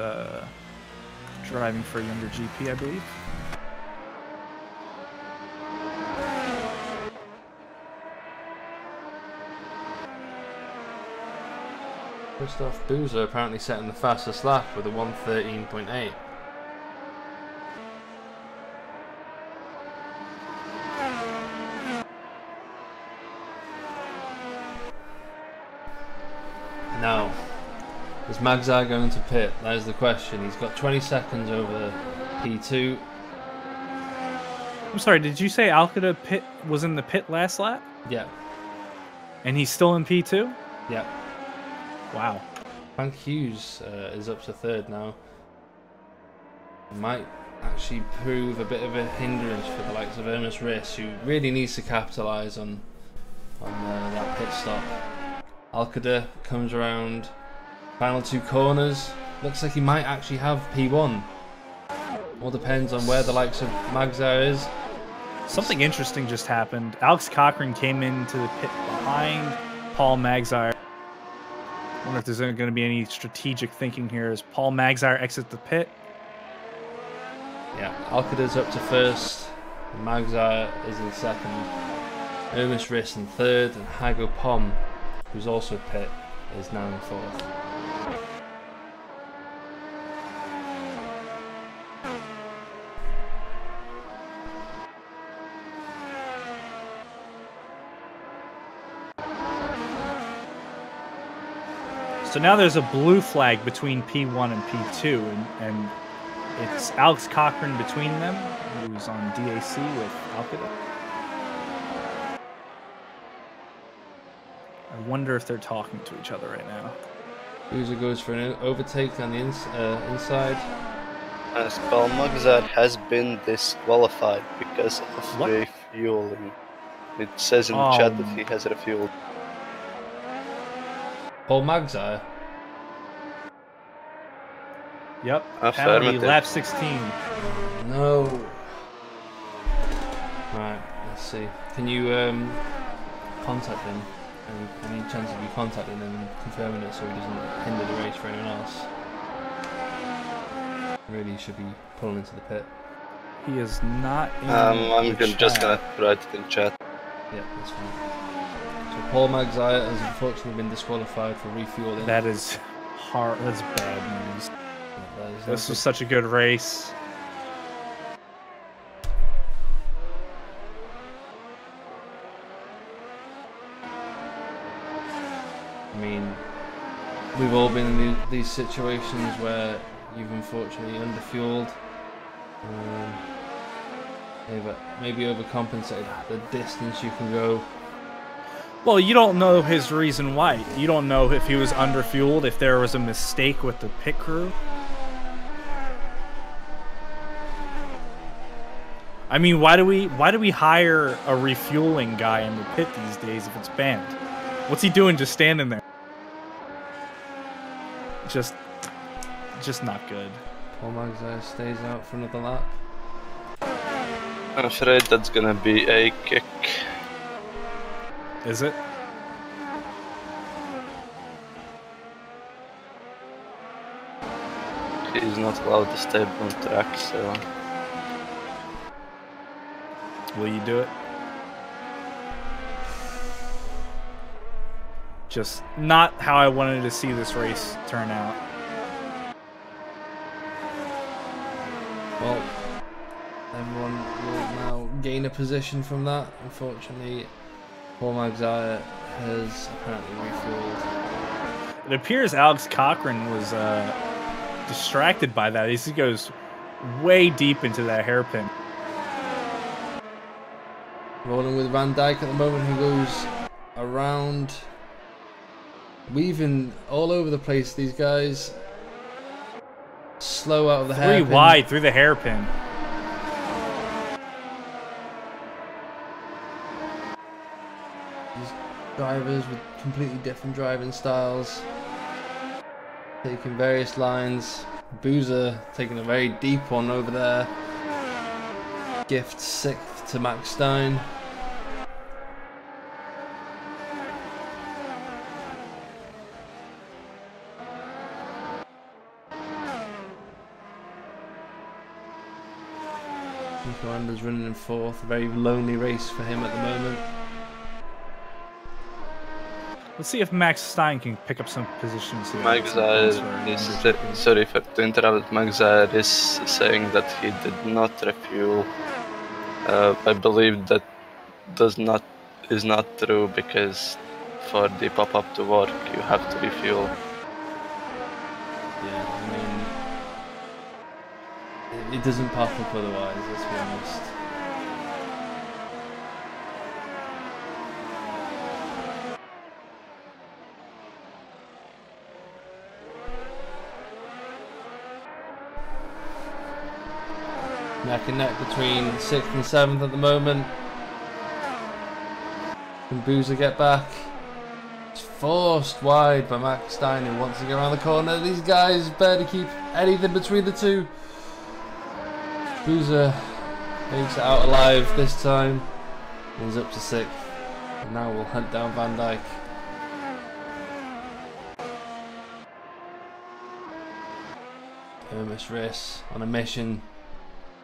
S2: driving for a younger GP, I believe.
S3: Christoph Boozer apparently setting the fastest lap with a 1:13.8. Now, is Magzar going to pit? That is the question. He's got 20 seconds over P2.
S2: I'm sorry, did you say Alcada pit was in the pit last lap?
S3: Yeah,
S2: And he's still in P2?
S3: yeah.
S2: Wow.
S3: Frank Hughes is up to 3rd now. Might actually prove a bit of a hindrance for the likes of Irmis Riss, who really needs to capitalise on that pit stop. Alcada comes around, final 2 corners. Looks like he might actually have P1. All depends on where the likes of Magzar is.
S2: Something interesting just happened. Alex Cochran came into the pit behind Paul Magzire. I wonder if there's going to be any strategic thinking here as Paul Magzire exits the pit.
S3: Yeah, Alcada's up to 1st, Magzire is in 2nd, Irmis Riss in 3rd, and Hygo Pom, who's also pit, is now in 4th.
S2: So now there's a blue flag between P1 and P2, and it's Alex Cochran between them, who's on DAC with Alcada. I wonder if they're talking to each other right now.
S3: Boozer goes for an overtake on the inside.
S1: As Paul Magzar has been disqualified because of refueling. It says in the chat that he has refueled.
S3: Paul Magzire.
S2: Yep.
S1: Affirmative.
S2: Penalty, lap 16.
S3: No. Right, let's see. Can you contact him? any chance of you contacting him and confirming it so he doesn't hinder the race for anyone else. Really, he should be pulling into the pit.
S2: He is not in
S1: I'm
S2: the
S1: just
S2: chat.
S1: gonna write it in chat.
S3: Yeah, that's fine. So Paul Magzire has unfortunately been disqualified for refueling.
S2: That is hard. That's bad news.
S3: Yeah,
S2: This was such a good race.
S3: I mean, we've all been in these situations where you've unfortunately underfueled, maybe overcompensated the distance you can go.
S2: Well, you don't know his reason why. You don't know if he was underfueled, if there was a mistake with the pit crew. I mean, why do we hire a refueling guy in the pit these days if it's banned? What's he doing just standing there? Just not good.
S3: Paul Magzire stays out for another lap.
S1: I'm afraid that's gonna be a kick.
S2: Is it?
S1: He's not allowed to stay on track, so...
S2: Will you do it? Just not how I wanted to see this race turn out.
S3: Well, everyone will now gain a position from that. Unfortunately, Paul Magzire has apparently refueled.
S2: It appears Alex Cochran was distracted by that. He goes way deep into that hairpin.
S3: Rolling with Van Dijk at the moment, who goes around, weaving all over the place. These guys slow out of the hairpin.
S2: 3 wide through the hairpin.
S3: These drivers with completely different driving styles, taking various lines. Boozer taking a very deep one over there. Gift 6th to Max Stein. Nico Anders running in 4th. A very lonely race for him at the moment.
S2: Let's see if Max Stein can pick up some positions here.
S1: Magzire is... Sorry to interrupt. Magzire is saying that he did not refuel. I believe that is not true, because for the pop-up to work you have to refuel.
S3: Yeah, I mean, it doesn't pop up otherwise, let's be honest. Neck and neck between 6th and 7th at the moment. Can Boozer get back? It's forced wide by Max Stein, who wants to go around the corner. These guys barely keep anything between the two. Boozer makes it out alive this time. He's up to 6th. And now we'll hunt down Van Dijk. Hermes Riss on a mission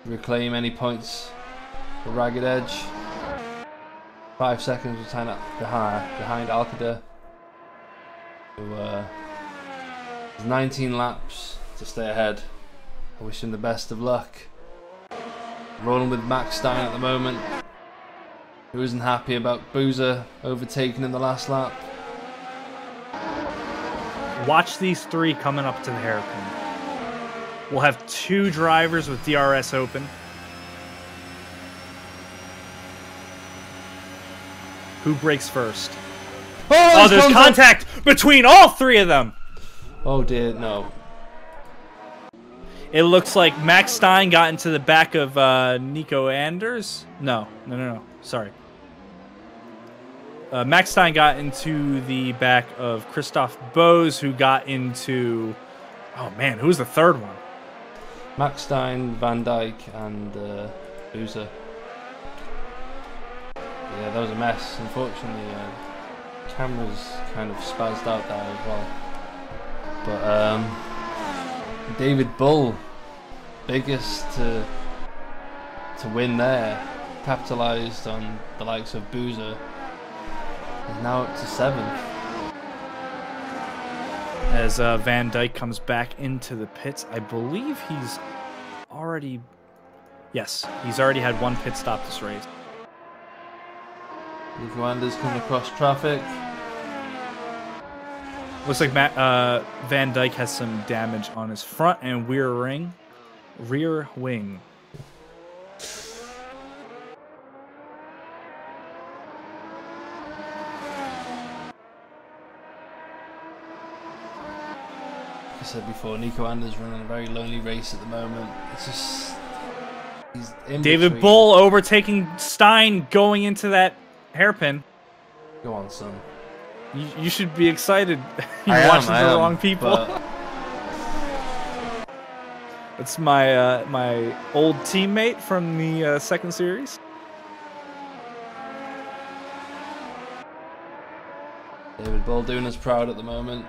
S3: to reclaim any points for Ragged Edge. 5 seconds behind Alcada, who has 19 laps to stay ahead. I wish him the best of luck. Rolling with Max Stein at the moment, who isn't happy about Boozer overtaking in the last lap.
S2: Watch these 3 coming up to the hairpin. We'll have 2 drivers with DRS open. Who breaks first? Oh, there's contact between all 3 of them!
S3: Oh dear, no.
S2: It looks like Max Stein got into the back of Nico Anders. No. Sorry. Max Stein got into the back of Christoph Bose, who got into... Oh man, who's the 3rd one?
S3: Max Stein, Van Dijk, and Boozer. Yeah, that was a mess. Unfortunately, camera's kind of spazzed out there as well. But David Bull, biggest to win there, capitalised on the likes of Boozer, is now up to 7th.
S2: As Van Dyke comes back into the pits, I believe he's already... Yes, he's already had one pit stop this race.
S3: Nico Anders coming across traffic.
S2: Looks like Van Dyke has some damage on his front and rear wing.
S3: Like I said before, Nico Anders running a very lonely race at the moment. It's just... he's in
S2: David
S3: between.
S2: Bull overtaking Stein going into that hairpin.
S3: Go on, son.
S2: You should be excited. You're watching the wrong people.
S3: But...
S2: It's my my old teammate from the second series.
S3: David Bull doing us proud at the moment.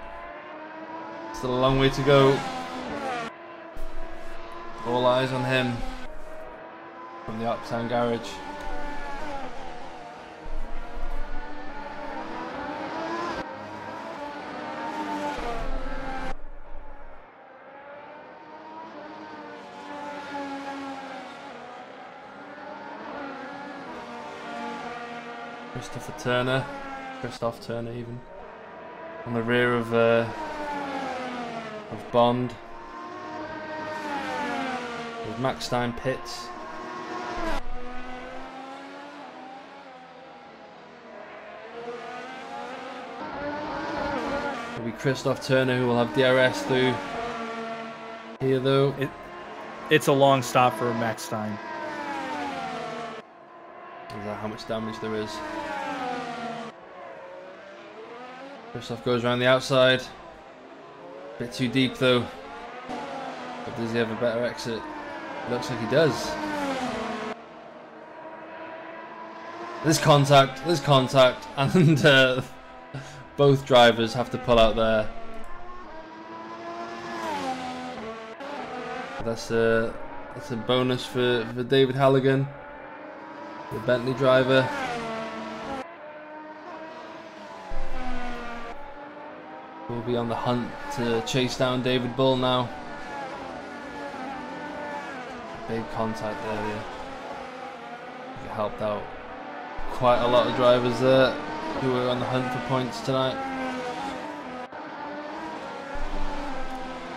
S3: Still a long way to go. All eyes on him from the Uptown Garage. Christoph Turner even, on the rear of Bond, with Max Stein pits. It'll be Christoph Turner who will have DRS through here though.
S2: It's a long stop for Max Stein.
S3: Is that how much damage there is? Christoph goes around the outside. Bit too deep though. But does he have a better exit? Looks like he does. There's contact, and both drivers have to pull out there. That's a bonus for David Halligan, the Bentley driver. We'll be on the hunt to chase down David Bull now. Big contact area. It helped out quite a lot of drivers there who were on the hunt for points tonight.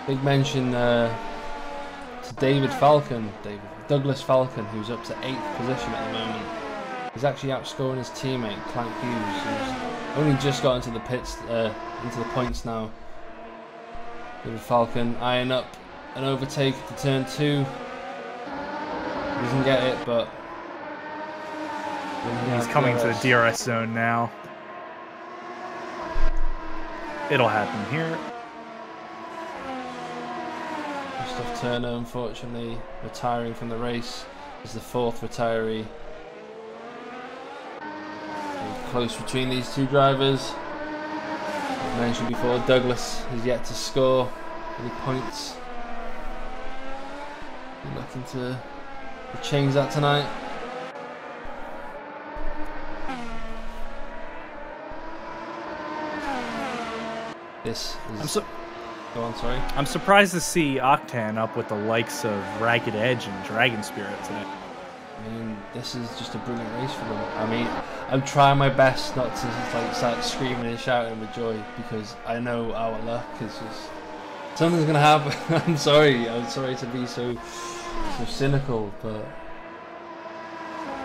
S3: Big mention to Douglas Falcon, who's up to 8th position at the moment. He's actually outscoring his teammate Clank Hughes, who's only just got into the pits, into the points now. David Falcon eyeing up an overtake to turn 2. He doesn't get it, but
S2: he's coming to the DRS zone now. It'll happen here.
S3: Christoph Turner, unfortunately, retiring from the race as the 4th retiree. Close between these two drivers. As mentioned before, Douglas has yet to score any points. We're looking to change that tonight. This is... Go on, sorry.
S2: I'm surprised to see Octan up with the likes of Ragged Edge and Dragon Spirit today.
S3: I mean, this is just a brilliant race for them. I mean, I'm trying my best not to like start screaming and shouting with joy, because I know our luck is just... something's gonna happen. I'm sorry to be so cynical, but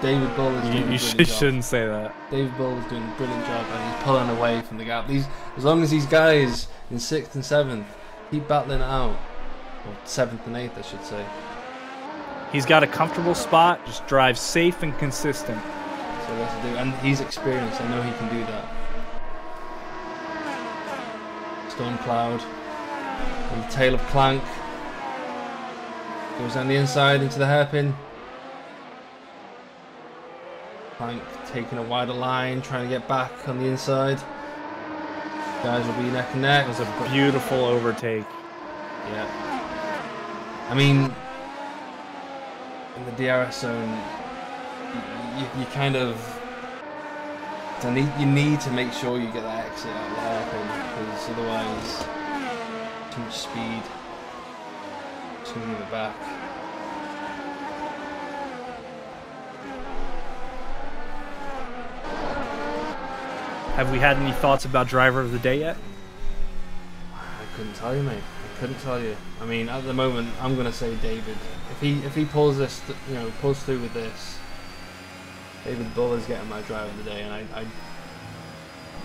S3: David Bull is doing a brilliant job.
S2: You shouldn't say that.
S3: David Bull is doing a brilliant job, and he's pulling away from the gap. As long as these guys in 6th and 7th keep battling it out, or 7th and 8th, I should say.
S2: He's got a comfortable spot, just drives safe and consistent.
S3: That's what he has to do, and he's experienced. I know he can do that. Storm Cloud, and the tail of Clank goes down the inside into the hairpin. Clank taking a wider line, trying to get back on the inside. Guys will be neck and neck.
S2: It was a beautiful overtake.
S3: Yeah. I mean, in the DRS zone, you kind of you need to make sure you get that exit out there, because otherwise, too much speed, too many in the back.
S2: Have we had any thoughts about driver of the day yet?
S3: I couldn't tell you, mate. I couldn't tell you. I mean, at the moment, I'm gonna say David. If he pulls this, pulls through with this, David Bull is getting my driver of the day, and I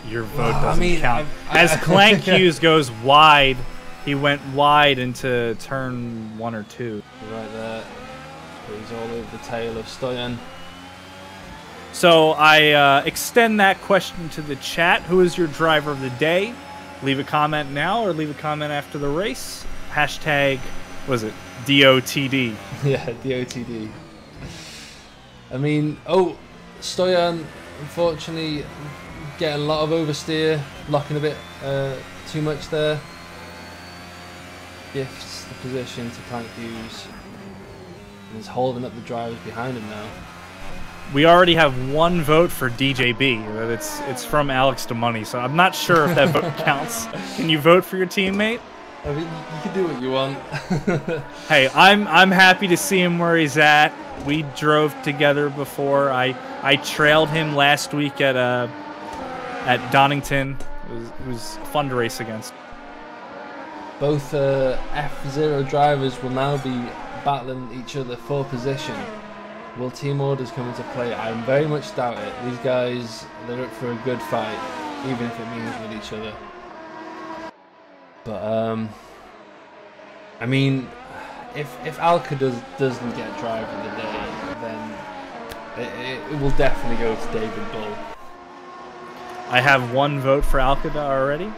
S2: your vote doesn't count. As Clank Hughes goes wide, he went wide into turn 1 or 2.
S3: Right there. He's all over the tail of Stoyan.
S2: So I extend that question to the chat. Who is your driver of the day? Leave a comment now or leave a comment after the race. Hashtag, what is it? DOTD.
S3: Yeah, DOTD. I mean, Stoyan, unfortunately, getting a lot of oversteer, locking a bit too much there. Gifts the position to Clank Hughes. And is holding up the drivers behind him now.
S2: We already have one vote for DJB. It's from Alex DeMoney, so I'm not sure if that vote counts. Can you vote for your teammate?
S3: I mean, you can do what you want.
S2: Hey, I'm happy to see him where he's at. We drove together before. I trailed him last week at Donington. It was fun to race against.
S3: Both F0 drivers will now be battling each other for position. Will team orders come into play? I very much doubt it. These guys, they're up for a good fight, even if it means with each other. But I mean, if Alka doesn't get driver of the day, then it will definitely go to David Bull.
S2: I have one vote for Alcada already.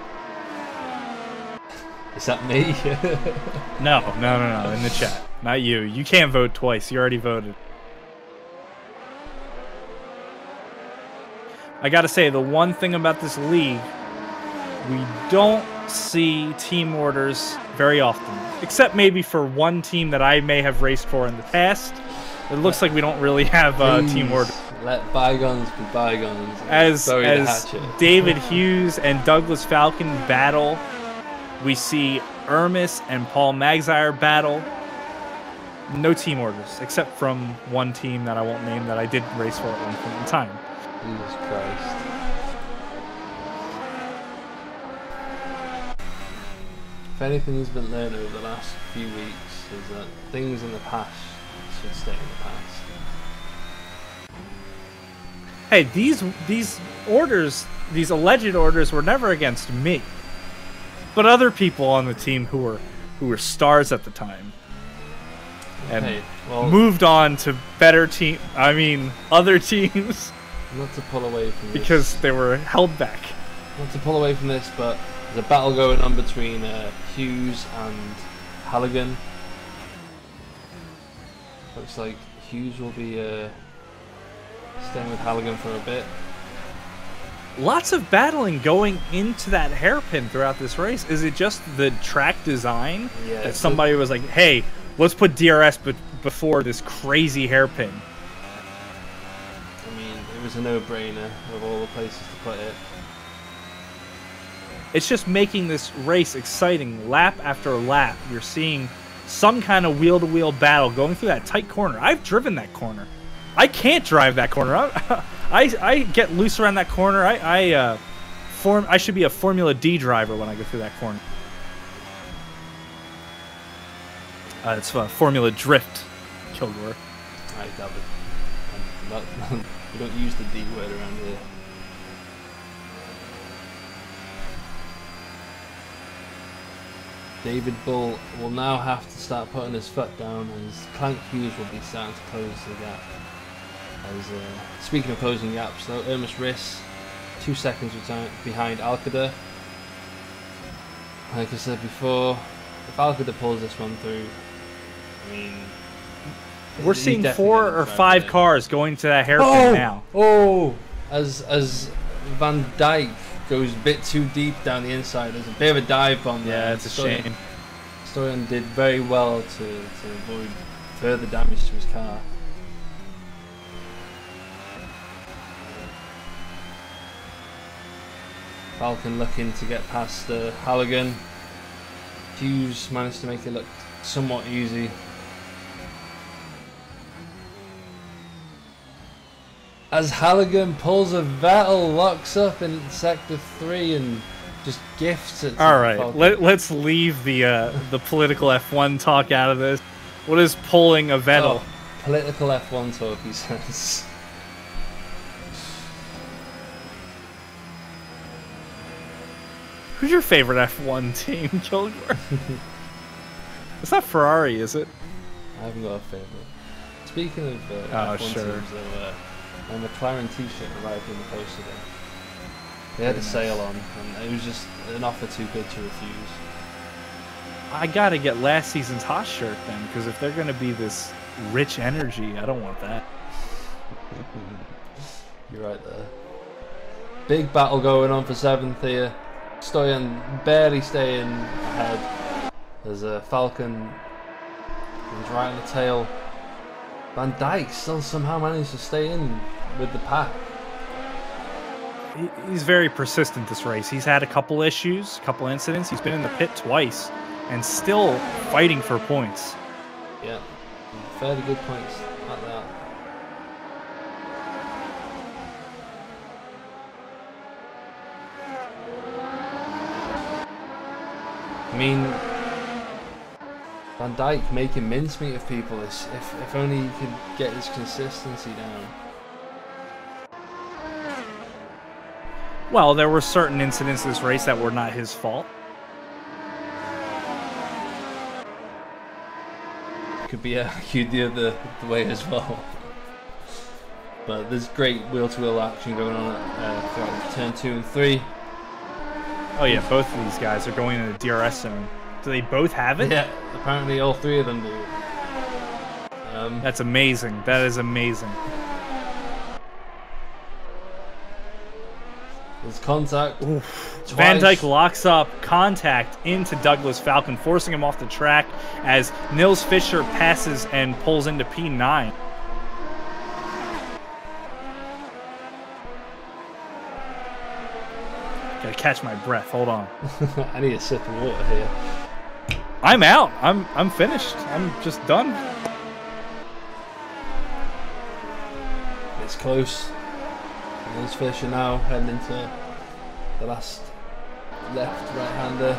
S3: Is that me?
S2: No, in the chat. Not you. You can't vote twice. You already voted. I gotta say, the one thing about this league, we don't see team orders very often. Except maybe for one team that I may have raced for in the past. It looks like we don't really have team orders.
S3: Let bygones be bygones.
S2: As David Hughes and Douglas Falcon battle, we see Ermis and Paul Magzire battle. No team orders, except from one team that I won't name that I did race for at one point in time.
S3: Jesus Christ. If anything has been learned over the last few weeks is that things in the past should stay in the past.
S2: Hey, these orders, these alleged orders, were never against me, but other people on the team who were stars at the time, and moved on to better other teams.
S3: Not to pull away from this,
S2: because they were held back.
S3: Not to pull away from this, but there's a battle going on between Hughes and Halligan. Looks like Hughes will be staying with Halligan for a bit.
S2: Lots of battling going into that hairpin throughout this race. Is it just the track design that somebody was like, hey, let's put DRS before this crazy hairpin?
S3: I mean, it was a no-brainer of all the places to put it.
S2: It's just making this race exciting lap after lap. You're seeing some kind of wheel-to-wheel battle going through that tight corner. I've driven that corner. I can't drive that corner. I get loose around that corner. I should be a Formula D driver when I go through that corner. It's Formula Drift, Kilgore.
S3: I doubt it. We don't use the D word around here. David Bull will now have to start putting his foot down, as Clank Hughes will be starting to close the gap. Speaking of closing gaps, though, Ermis Riss 2 seconds behind Alcada. Like I said before, if Alcada pulls this one through, I mean,
S2: we're seeing 4 or 5 cars going to that hairpin now.
S3: As Van Dijk goes a bit too deep down the inside. There's a bit of a dive bomb there.
S2: Yeah, it's a shame.
S3: Stoyan did very well to avoid further damage to his car. Falcon looking to get past Halligan. Hughes managed to make it look somewhat easy. As Halligan pulls a Vettel, locks up in sector 3 and just gifts it to
S2: All right,
S3: Falcon.
S2: let's leave the political F1 talk out of this. What is pulling a Vettel?
S3: Oh, political F1 talk, he says.
S2: Who's your favorite F1 team, Kilgore? It's not Ferrari, is it?
S3: I haven't got a favourite. Speaking of F1
S2: sure.
S3: teams, though, my McLaren t-shirt arrived in the post today. They had a sale on, and it was just an offer too good to refuse.
S2: I gotta get last season's hot shirt then, because if they're gonna be this rich energy, I don't want that.
S3: You're right there. Big battle going on for 7th here. Stoyan barely staying ahead. There's a Falcon who's right on the tail. Van Dijk still somehow managed to stay in with the pack.
S2: He's very persistent this race. He's had a couple issues, a couple incidents. He's been in the pit twice and still fighting for points.
S3: Yeah, fairly good points at that. I mean, Van Dijk making mincemeat of people. If only he could get his consistency down.
S2: Well, there were certain incidents this race that were not his fault.
S3: Could be argued the other way as well. But there's great wheel-to-wheel action going on throughout turn 2 and 3.
S2: Oh yeah, both of these guys are going in the DRS zone. Do they both have it?
S3: Yeah, apparently all 3 of them do.
S2: That's amazing. That is amazing.
S3: There's contact.
S2: Van Dijk locks up, contact into Douglas Falcon, forcing him off the track as Nils Fischer passes and pulls into P9. Gotta catch my breath. Hold on.
S3: I need a sip of water here.
S2: I'm out. I'm finished. I'm just done.
S3: It's close. Nils Fischer now heading into the last left right-hander.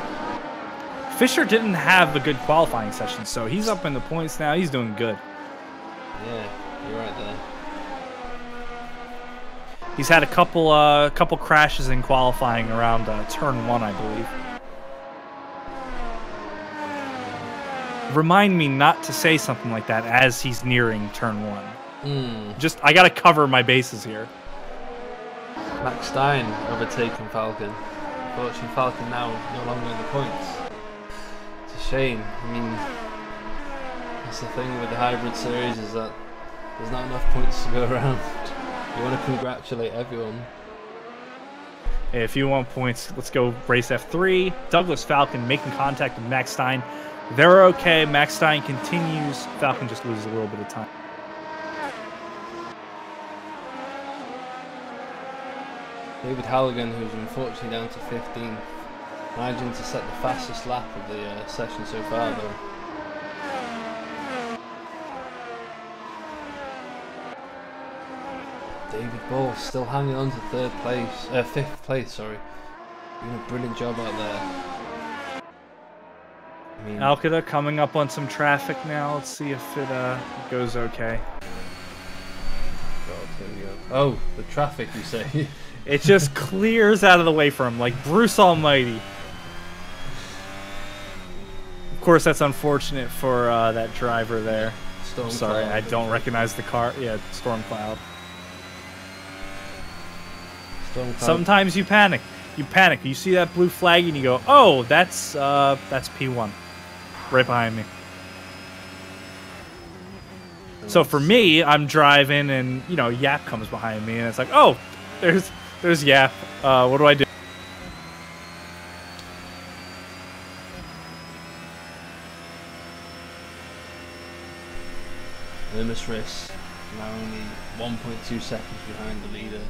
S2: Fischer didn't have a good qualifying session, so he's up in the points now. He's doing good.
S3: Yeah, you're right there.
S2: He's had a couple crashes in qualifying around turn 1, I believe. Remind me not to say something like that as he's nearing turn 1. Just, I gotta cover my bases here.
S3: Max Stein overtaking Falcon. Unfortunately, Falcon now no longer in the points. It's a shame. I mean, that's the thing with the hybrid series, is that there's not enough points to go around. You want to congratulate everyone.
S2: If you want points, let's go race F3. Douglas Falcon making contact with Max Stein. They're okay. Max Stein continues. Falcon just loses a little bit of time.
S3: David Halligan, who's unfortunately down to 15th, managing to set the fastest lap of the session so far, though. David Ball still hanging on to 5th place, sorry. Doing a brilliant job out there. I mean,
S2: Alcada coming up on some traffic now. Let's see if it goes okay.
S3: God, here we go. Oh, the traffic, you say?
S2: It just clears out of the way for him, like Bruce Almighty. Of course, that's unfortunate for that driver there.
S3: Storm
S2: Sorry,
S3: Cloud.
S2: I don't recognize the car. Yeah, Storm Cloud.
S3: Storm Cloud.
S2: Sometimes you panic. You panic. You see that blue flag and you go, "Oh, that's P1, right behind me." So for me, I'm driving and Yap comes behind me and it's like, "Oh, there's Yap. What do I do?"
S3: Hermes Riss now only 1.2 seconds behind the leader.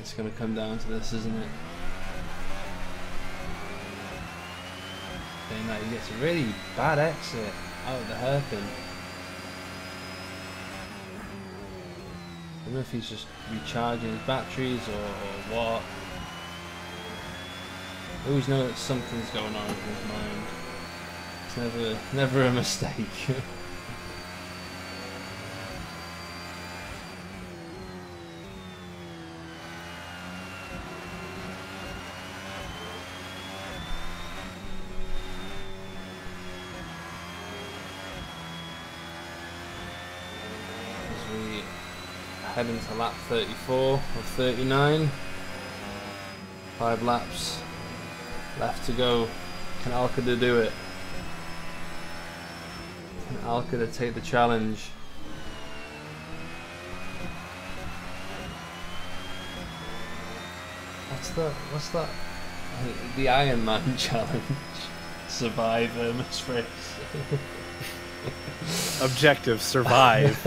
S3: It's going to come down to this, isn't it? Saying that he gets a really bad exit out of the hairpin. I don't know if he's just recharging his batteries or what. I always know that something's going on in his mind. It's never a mistake. As we head into lap 34 of 39. 5 laps left to go. Can Alcada do it? Can Alcada take the challenge? What's that? The Iron Man challenge. Survive Hermes Riss.
S2: Objective, survive.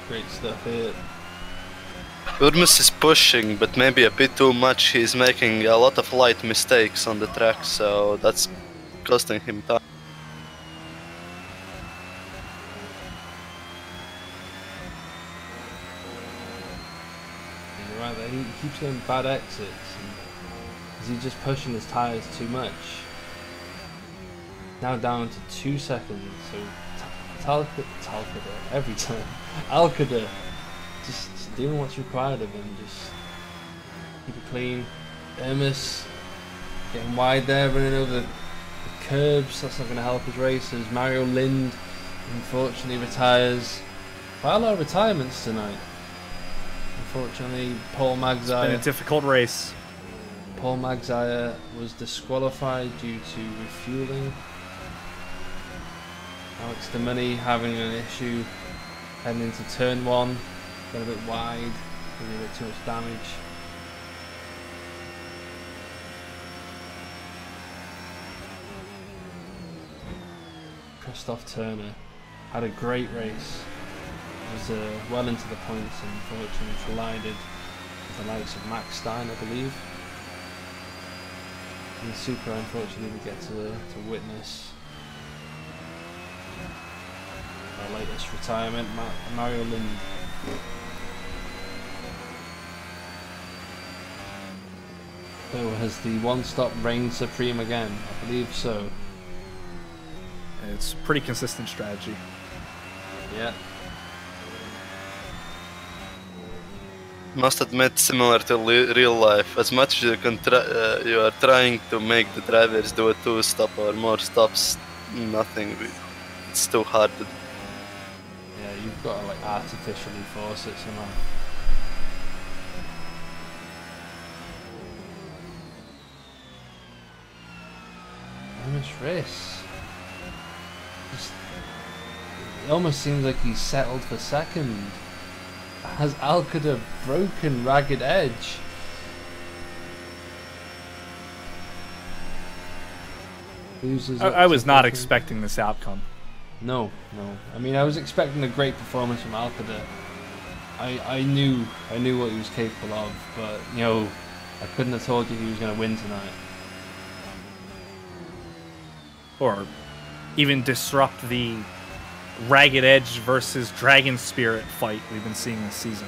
S3: Great stuff here.
S1: Urmus is pushing, but maybe a bit too much. He's making a lot of light mistakes on the track, so that's costing him time.
S3: You're right there. He keeps getting bad exits. Is he just pushing his tyres too much? Now down to 2 seconds. So Alcada every time. Alcada just doing what's required of him. Just keep it clean. Hermes getting wide there, running over the curbs. That's not going to help his races. Mario Lind unfortunately retires. Quite a lot of retirements tonight. Unfortunately, Paul Magzire.
S2: It's been a difficult race.
S3: Paul Magzire was disqualified due to refueling. Alex DeMoney having an issue heading into turn 1. Got a bit wide, maybe a bit too much damage. Christoph Turner had a great race. Was well into the points and unfortunately collided with the likes of Max Stein, I believe. And Super, unfortunately, we get to witness our latest retirement, Mario Lind. So has the one-stop reigned supreme again? I believe so.
S2: It's a pretty consistent strategy.
S3: Yeah.
S1: Must admit, similar to real life, as much as you are trying to make the drivers do a 2-stop or more stops, nothing. It's too hard to do.
S3: Yeah, you've got to like artificially force it somehow. Hermes Riss. It almost seems like he's settled for second. Has Alcada broken Ragged Edge?
S2: I was not expecting this outcome.
S3: No. I mean, I was expecting a great performance from Alcada. I knew what he was capable of, but you know, I couldn't have told you he was going to win tonight.
S2: Or even disrupt the Ragged Edge versus Dragon Spirit fight we've been seeing this season.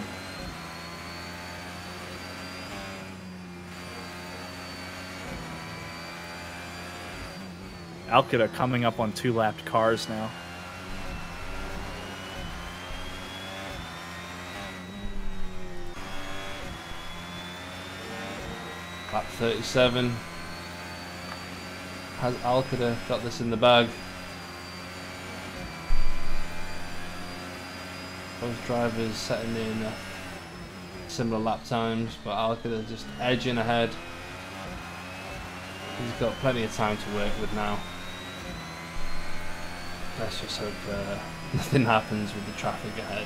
S2: Alcada coming up on 2-lapped cars now.
S3: Lap 37. Has Alcada got this in the bag? Both drivers setting in similar lap times, but Alcada just edging ahead. He's got plenty of time to work with now. Let's just hope nothing happens with the traffic ahead.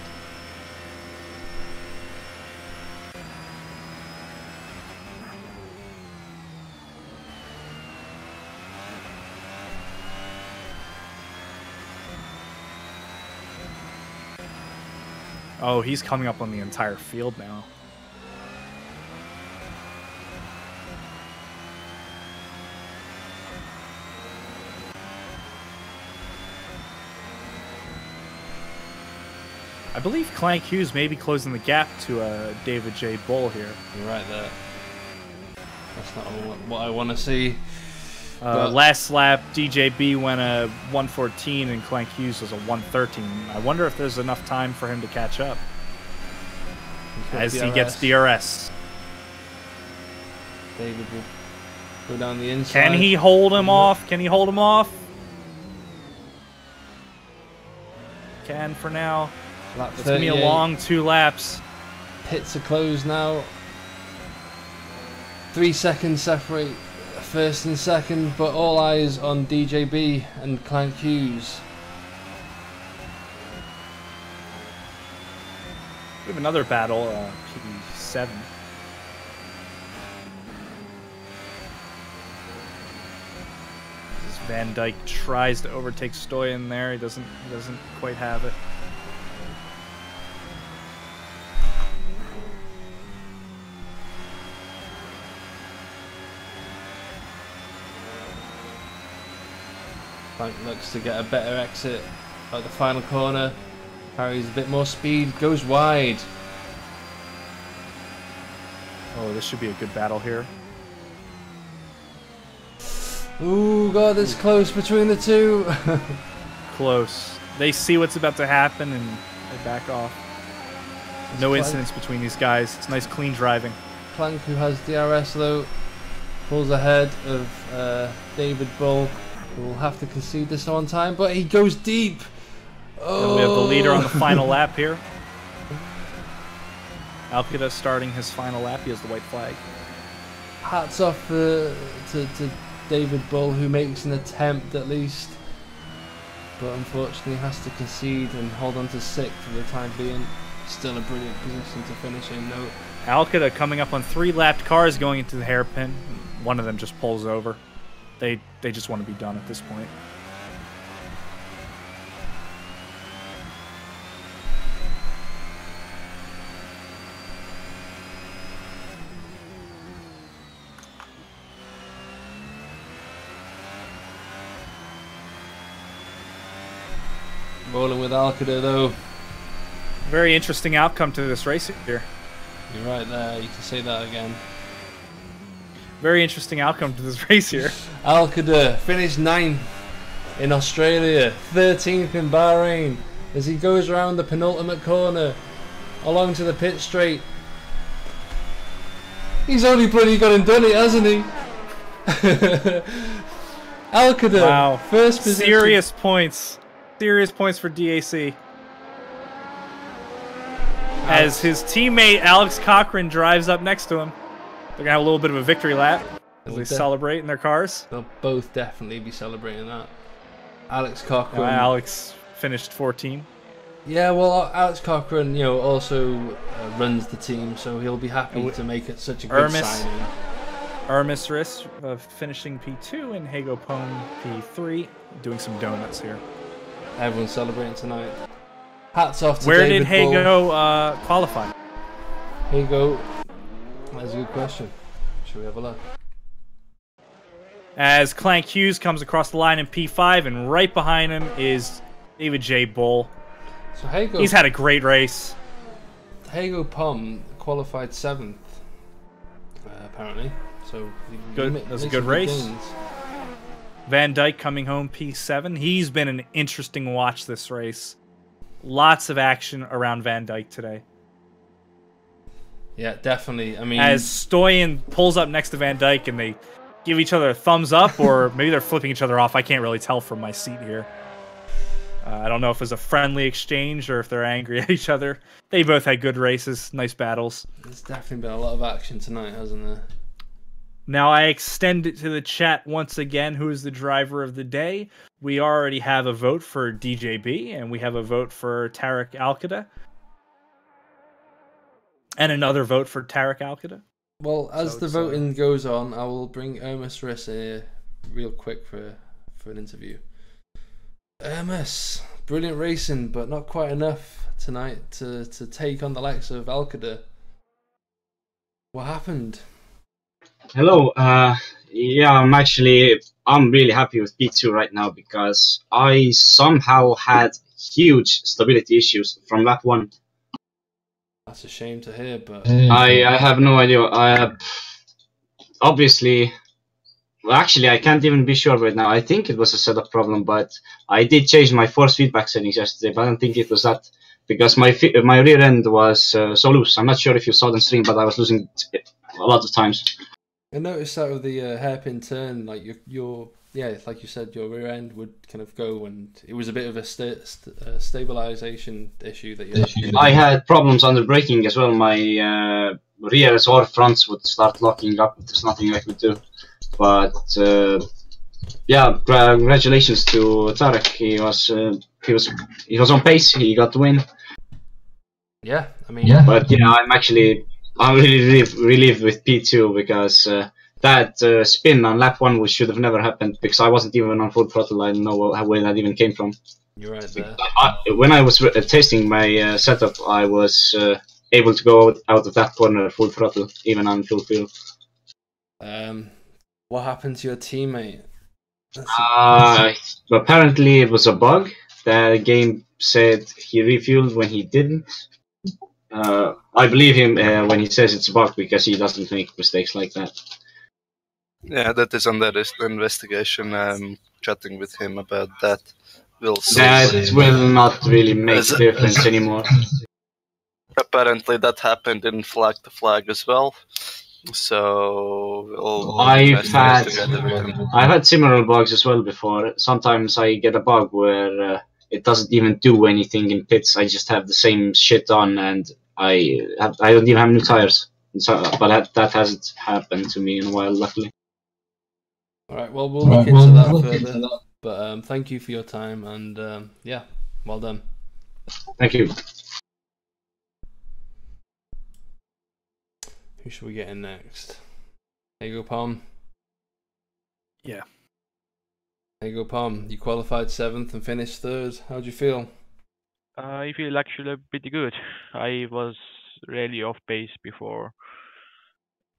S2: Oh, he's coming up on the entire field now. I believe Clank Hughes may be closing the gap to David J. Bull here.
S3: You're right there. That's not what I want to see.
S2: Last lap, DJB went a 1:14 and Clank Hughes was a 1:13. I wonder if there's enough time for him to catch up as he gets DRS.
S3: David will go down the inside.
S2: Can he hold him off? Can he hold him off? Can for now. It's going to be a long 2 laps.
S3: Pits are closed now. 3 seconds separate first and second, but all eyes on DJB and Clank Hughes.
S2: We have another battle, P7. As Van Dyke tries to overtake Stoyan there, he doesn't quite have it.
S3: Clank looks to get a better exit at the final corner. Carries a bit more speed, goes wide.
S2: Oh, this should be a good battle here.
S3: Ooh, God, it's close between the two.
S2: Close. They see what's about to happen and they back off. No incidents between these guys. It's nice, clean driving.
S3: Clank, who has DRS though, pulls ahead of David Bull, who will have to concede this one time, but he goes deep. Oh.
S2: And we have the leader on the final lap here. Alcida starting his final lap. He has the white flag.
S3: Hats off to David Bull, who makes an attempt at least, but unfortunately has to concede and hold on to 6th for the time being. Still a brilliant position to finish in though.
S2: Alcida coming up on 3 lapped cars going into the hairpin. One of them just pulls over. They just want to be done at this point.
S3: Rolling with Alcida though.
S2: Very interesting outcome to this race here.
S3: You're right there, you can say that again.
S2: Very interesting outcome to this race here.
S3: Alcida finished 9th in Australia, 13th in Bahrain, as he goes around the penultimate corner along to the pit straight. He's only bloody gone and done it, hasn't he? Alcida,
S2: wow.
S3: First position.
S2: Serious points. Serious points for DAC. As his teammate Alex Cochran drives up next to him. They're going to have a little bit of a victory lap as they celebrate in their cars.
S3: They'll both definitely be celebrating that. Alex Cochran.
S2: Alex finished 14.
S3: Yeah, well, Alex Cochran, you know, also runs the team, so he'll be happy to make it such a good signing.
S2: Ermis Riss finishing P2 and Hago Pone P3, doing some donuts here.
S3: Everyone's celebrating tonight. Hats off to
S2: Where
S3: David
S2: did Hago qualify?
S3: Hago, that's a good question. Shall we have a look?
S2: As Clank Hughes comes across the line in P5, and right behind him is David J. Bull.
S3: So Hago,
S2: he's had a great race.
S3: Hago Pom qualified 7th, apparently. So
S2: good. That's a good race.
S3: Gains.
S2: Van Dyke coming home P7. He's been an interesting watch this race. Lots of action around Van Dyke today.
S3: Yeah, definitely. I mean,
S2: as Stoyan pulls up next to Van Dyke and they give each other a thumbs up, or maybe they're flipping each other off. I can't really tell from my seat here. I don't know if it was a friendly exchange or if they're angry at each other. They both had good races, nice battles.
S3: There's definitely been a lot of action tonight, hasn't there?
S2: Now I extend it to the chat once again. Who is the driver of the day? We already have a vote for DJB, and we have a vote for Tarek Alcida. And another vote for Tarek Alcida.
S3: Well, as the voting goes on, I will bring Ermis Riss here real quick for an interview. Ermis, brilliant racing, but not quite enough tonight to take on the likes of Alcada. What happened?
S4: Hello. Yeah, I'm really happy with P2 right now because I somehow had huge stability issues from lap one.
S3: That's a shame to hear, but
S4: I have no idea. Obviously, well, actually, I can't even be sure right now. I think it was a setup problem, but I did change my force feedback settings yesterday, but I don't think it was that because my rear end was so loose. I'm not sure if you saw the stream, but I was losing it a lot of times.
S3: I noticed out of the hairpin turn, like your like you said, your rear end would kind of go, and it was a bit of a stabilization issue that you had.
S4: I had problems under braking as well. My rears or fronts would start locking up. There's nothing I could do. But yeah, congratulations to Tarek. He was on pace. He got the win.
S3: Yeah, I mean,
S4: But yeah, I'm really relieved with P2 because that spin on lap one should have never happened because I wasn't even on full throttle. I don't know where that even came from.
S3: you're right there.
S4: When I was testing my setup, I was able to go out of that corner full throttle, even on full fuel.
S3: What happened to your teammate?
S4: Apparently, it was a bug. The game said he refueled when he didn't. I believe him when he says it's a bug because he doesn't make mistakes like that.
S1: Yeah, that is under investigation. I'm chatting with him about that. We'll see.
S4: That will not really make a difference anymore.
S1: Apparently, that happened in Flag to Flag as well. So we'll
S4: I've
S1: investigate together with him.
S4: had similar bugs as well before. Sometimes I get a bug where it doesn't even do anything in pits. I just have the same shit on, and I don't even have new tires. So, but that hasn't happened to me in a while, luckily.
S3: All right, well, we'll look into that further. But thank you for your time, and yeah, well done.
S4: Thank you.
S3: Who should we get in next? There you go, Palm.
S2: Yeah.
S3: There you go, Palm. You qualified 7th and finished 3rd. How'd you feel?
S5: I feel actually pretty good. I was really off pace before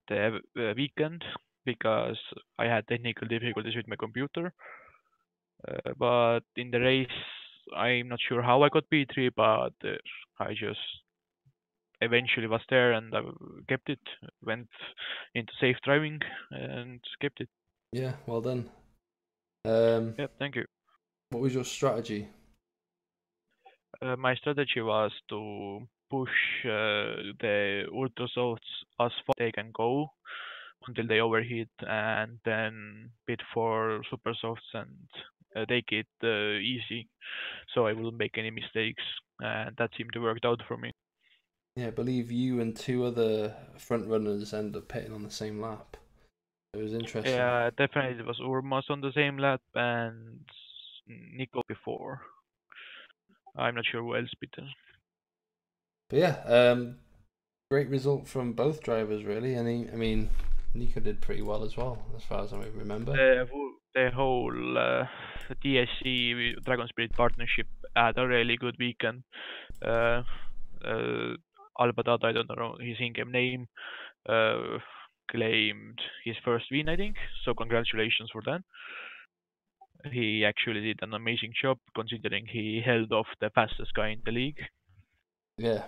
S5: the weekend because I had technical difficulties with my computer. But in the race, I'm not sure how I got P3, but I just eventually was there and I kept it. Went into safe driving and kept it.
S3: Yeah, well done.
S5: Yeah, thank you.
S3: What was your strategy?
S5: My strategy was to push the ultra softs as far as they can go until they overheat, and then bid for super softs and take it easy, so I wouldn't make any mistakes, and that seemed to work out for me.
S3: Yeah, I believe you and 2 other front runners end up pitting on the same lap. It was interesting.
S5: Yeah, definitely it was Urmas on the same lap and Nico before. I'm not sure who else bid.
S3: But yeah, great result from both drivers, really. And I mean, Nico did pretty well as well, as far as I remember.
S5: The whole DSC Dragon Spirit partnership had a really good weekend. Albatata, I don't know his in-game name, claimed his first win, I think. So congratulations for that. He actually did an amazing job considering he held off the fastest guy in the league.
S3: Yeah.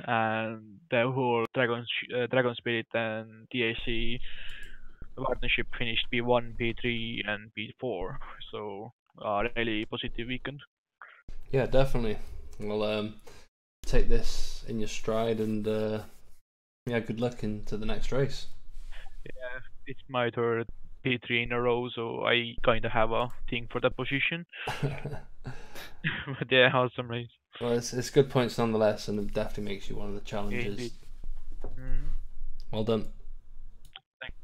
S5: And the whole Dragon Spirit and DAC partnership finished P1, P3, and P4. So a really positive weekend.
S3: Yeah, definitely. Well, take this in your stride, and yeah, good luck into the next race.
S5: Yeah, it's my third P3 in a row, so I kind of have a thing for that position. But yeah, awesome race.
S3: Well, it's good points nonetheless, and it definitely makes you one of the challengers.
S5: Yeah, mm-hmm.
S3: Well done.
S5: Thanks.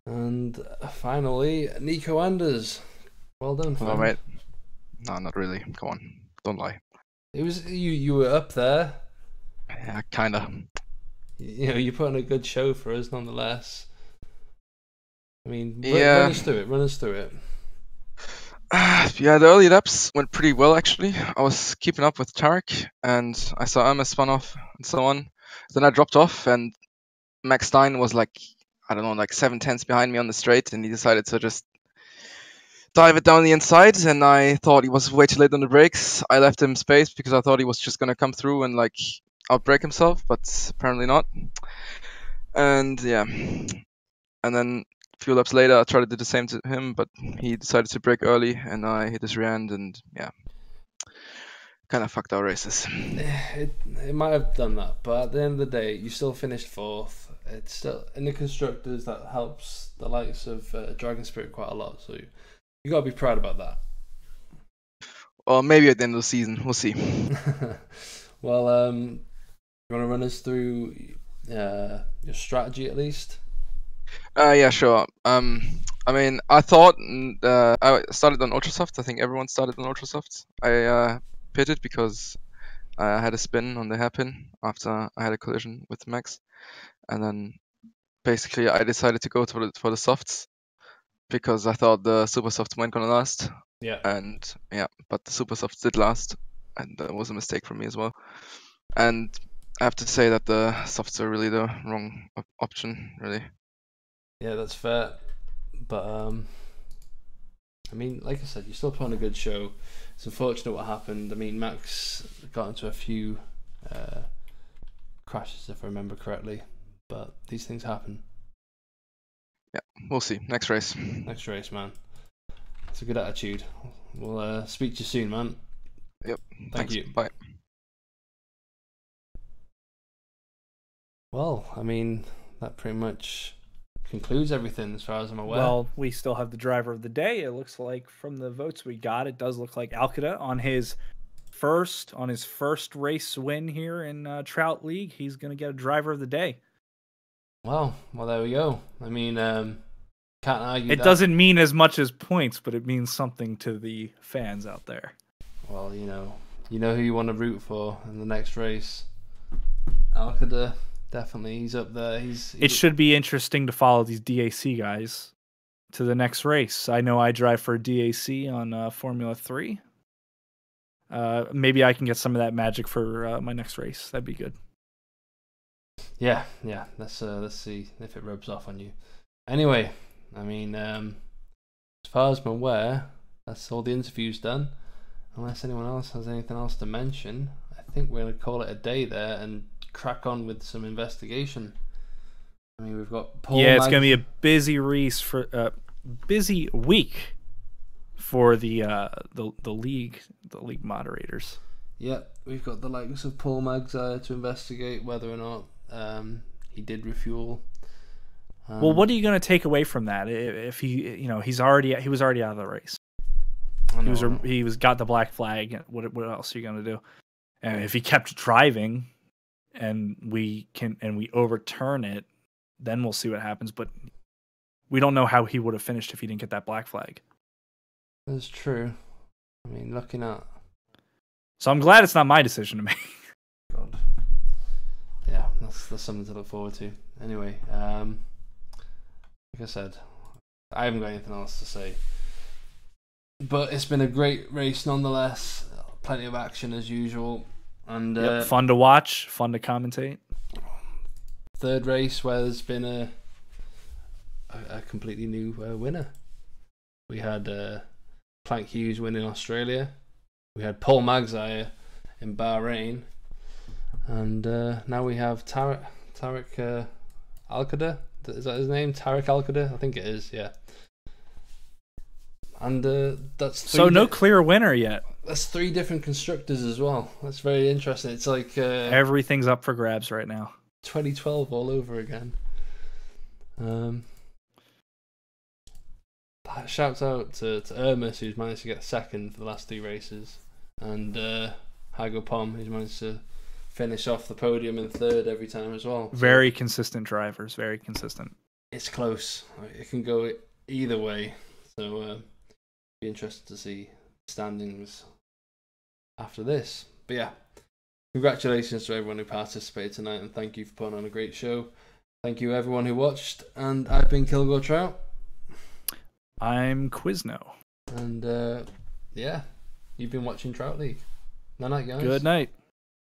S3: And finally, Nico Anders. Well done,
S6: Hello,
S3: friend.
S6: mate. No, not really. Come on, don't lie.
S3: It was you. You were up there.
S6: Yeah, kinda.
S3: You know, you put on a good show for us, nonetheless. I mean,
S6: Yeah.
S3: run us through it. Run us through it.
S6: Yeah, the early laps went pretty well actually. I was keeping up with Tarek, and I saw Irma spun off and so on. Then I dropped off, and Max Stein was like, I don't know, like 7/10 behind me on the straight, and he decided to just dive it down the inside. And I thought he was way too late on the brakes. I left him space because I thought he was just gonna come through and like outbrake himself, but apparently not. And yeah, and then a few laps later, I tried to do the same to him, but he decided to brake early, and I hit his rear end, and yeah, kind of fucked our races.
S3: It might have done that, but at the end of the day, you still finished fourth. It's still in the constructors that helps the likes of Dragon Spirit quite a lot. So you got to be proud about that.
S6: Or maybe at the end of the season, we'll see.
S3: Well, you want to run us through your strategy at least?
S6: Yeah, sure. I mean, I thought I started on Ultrasoft. I think everyone started on Ultrasoft. I pitted because I had a spin on the hairpin after I had a collision with Max, and then basically I decided to go for the softs because I thought the super softs weren't gonna last.
S3: Yeah.
S6: And yeah, but the super softs did last, and that was a mistake for me as well. And I have to say that the softs are really the wrong option, really.
S3: Yeah, that's fair. But I mean, like I said, you still put on a good show. It's unfortunate what happened. I mean, Max got into a few crashes, if I remember correctly. But these things happen.
S6: Yeah, we'll see. Next race.
S3: Next race, man. It's a good attitude. We'll speak to you soon, man.
S6: Yep.
S3: Thank
S6: Thanks.
S3: you.
S6: Bye.
S3: Well, I mean, that pretty much concludes everything as far as I'm aware.
S2: Well, we still have the driver of the day. It looks like from the votes we got, it does look like Alcada on his first race win here in Trout League. He's going to get a driver of the day.
S3: Well, there we go. I mean, can't argue.
S2: It doesn't mean as much as points, but it means something to the fans out there.
S3: Well, you know who you want to root for in the next race. Alcada, definitely, he's up there.
S2: It should be interesting to follow these DAC guys to the next race. I know I drive for DAC on Formula 3. Maybe I can get some of that magic for my next race. That'd be good.
S3: Yeah. Let's see if it rubs off on you. Anyway, I mean, as far as I'm aware, that's all the interviews done. Unless anyone else has anything else to mention, I think we're going to call it a day there and crack on with some investigation. I mean, we've got Paul.
S2: Yeah, it's going to be a busy busy week for the league moderators.
S3: Yeah, we've got the likes of Paul Maggs to investigate whether or not he did refuel.
S2: Well, what are you going to take away from that? If he was already out of the race. He got the black flag. What else are you going to do? And if he kept driving, and we overturn it, then we'll see what happens. But we don't know how he would have finished if he didn't get that black flag.
S3: That's true. I mean, looking at.
S2: So I'm glad it's not my decision to make.
S3: God. Yeah, that's something to look forward to. Anyway, like I said, I haven't got anything else to say. But it's been a great race nonetheless. Plenty of action as usual. And
S2: fun to watch, fun to commentate.
S3: Third race where there's been a completely new winner. We had Plank Hughes win in Australia. We had Paul Magzire in Bahrain. And now we have Tarek Alcada. Is that his name? Tarek Alcada? I think it is, yeah. And that's
S2: so no clear winner yet.
S3: That's 3 different constructors as well. That's very interesting. It's like
S2: everything's up for grabs right now.
S3: 2012 all over again. Shouts out to Ermis, who's managed to get second for the last 3 races, and Hago Pom, who's managed to finish off the podium in third every time as well.
S2: Very consistent drivers, very consistent.
S3: It's close. It can go either way. So be interested to see standings after this. But yeah, congratulations to everyone who participated tonight, and thank you for putting on a great show. Thank you everyone who watched, and I've been Kilgore Trout.
S2: I'm Quizno.
S3: And yeah, you've been watching Trout League. Night, guys.
S2: Good night.